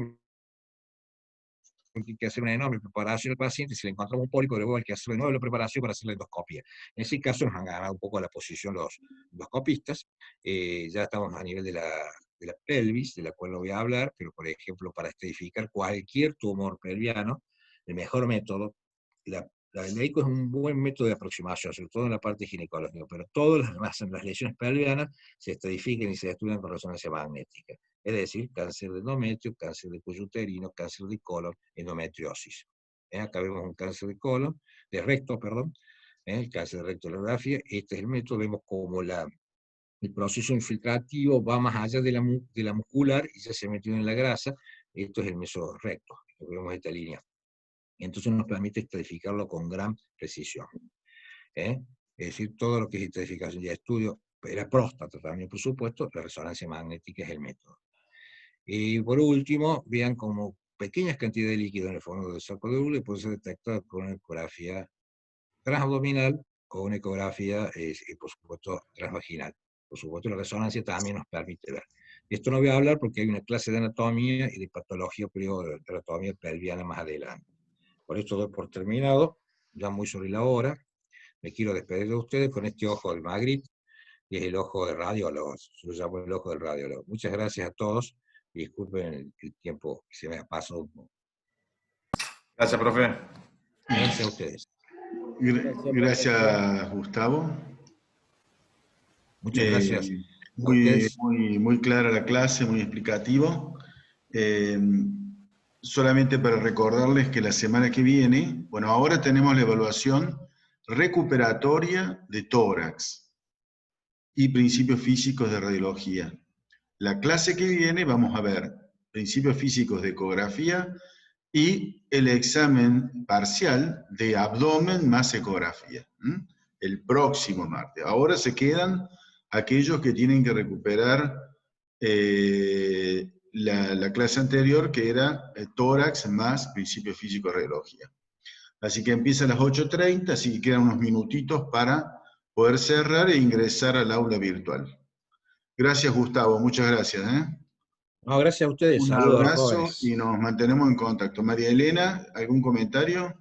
porque hay que hacer una enorme preparación al paciente. Si le encontramos un pólipo, luego hay que hacer de nuevo la preparación para hacer la endoscopia. En ese caso nos han ganado un poco la posición los endoscopistas. Ya estamos a nivel de la pelvis, de la cual no voy a hablar, pero por ejemplo, para estadificar cualquier tumor pelviano, el mejor método, la EICO es un buen método de aproximación, sobre todo en la parte ginecológica, pero todas las lesiones pelvianas se estadifican y se estudian con resonancia magnética. Es decir, cáncer de endometrio, cáncer de cuello uterino, cáncer de colon, endometriosis. Acá vemos un cáncer de colon, de recto, perdón, el cáncer de recto de la ecografía. Este es el método, vemos como el proceso infiltrativo va más allá de la muscular y ya se metió en la grasa. Esto es el mesorrecto, vemos esta línea. Entonces nos permite estadificarlo con gran precisión. Es decir, todo lo que es estadificación y estudio, la próstata también, por supuesto, la resonancia magnética es el método. Y por último, vean como pequeñas cantidades de líquido en el fondo del saco de Urle puede ser detectada con una ecografía transabdominal o una ecografía, por supuesto, transvaginal. Por supuesto, la resonancia también nos permite ver. Esto no voy a hablar porque hay una clase de anatomía y de patología, pero de anatomía pelviana más adelante. Por esto doy por terminado, ya muy sobre la hora. Me quiero despedir de ustedes con este ojo del Magritte, que es el ojo del radiólogo. Yo llamo el ojo del radiólogo. Muchas gracias a todos. Disculpen el tiempo que se me ha pasado un poco. Gracias, profe. Gracias a ustedes. Gracias, Gustavo. Muchas gracias. Muy clara la clase, muy explicativo. Solamente para recordarles que la semana que viene, bueno, ahora tenemos la evaluación recuperatoria de tórax y principios físicos de radiología. La clase que viene vamos a ver principios físicos de ecografía y el examen parcial de abdomen más ecografía, el próximo martes. Ahora se quedan aquellos que tienen que recuperar la clase anterior, que era tórax más principio físico de radiología. Así que empieza a las 8:30, así que quedan unos minutitos para poder cerrar e ingresar al aula virtual. Gracias, Gustavo, muchas gracias. No, gracias a ustedes. Un Saludos a abrazo todos. y nos mantenemos en contacto. María Elena, ¿algún comentario?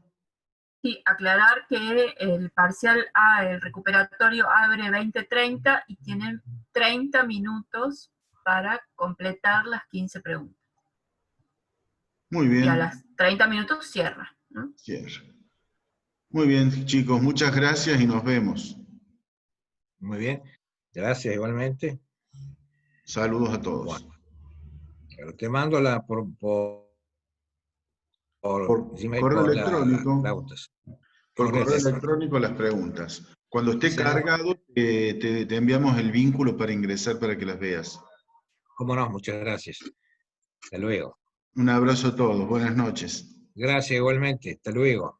Sí, aclarar que el parcial el recuperatorio abre 20:30 y tienen 30 minutos para completar las 15 preguntas. Muy bien. Y a las 30 minutos cierra, ¿no? Cierra. Muy bien, chicos, muchas gracias y nos vemos. Muy bien. Gracias igualmente. Saludos a todos. Bueno, pero te mando por Gmail, correo las electrónico. preguntas. Por correo Correcto. electrónico las preguntas. Cuando esté Sí. cargado, te enviamos el vínculo para ingresar para que las veas. Cómo no, muchas gracias. Hasta luego. Un abrazo a todos, buenas noches. Gracias igualmente. Hasta luego.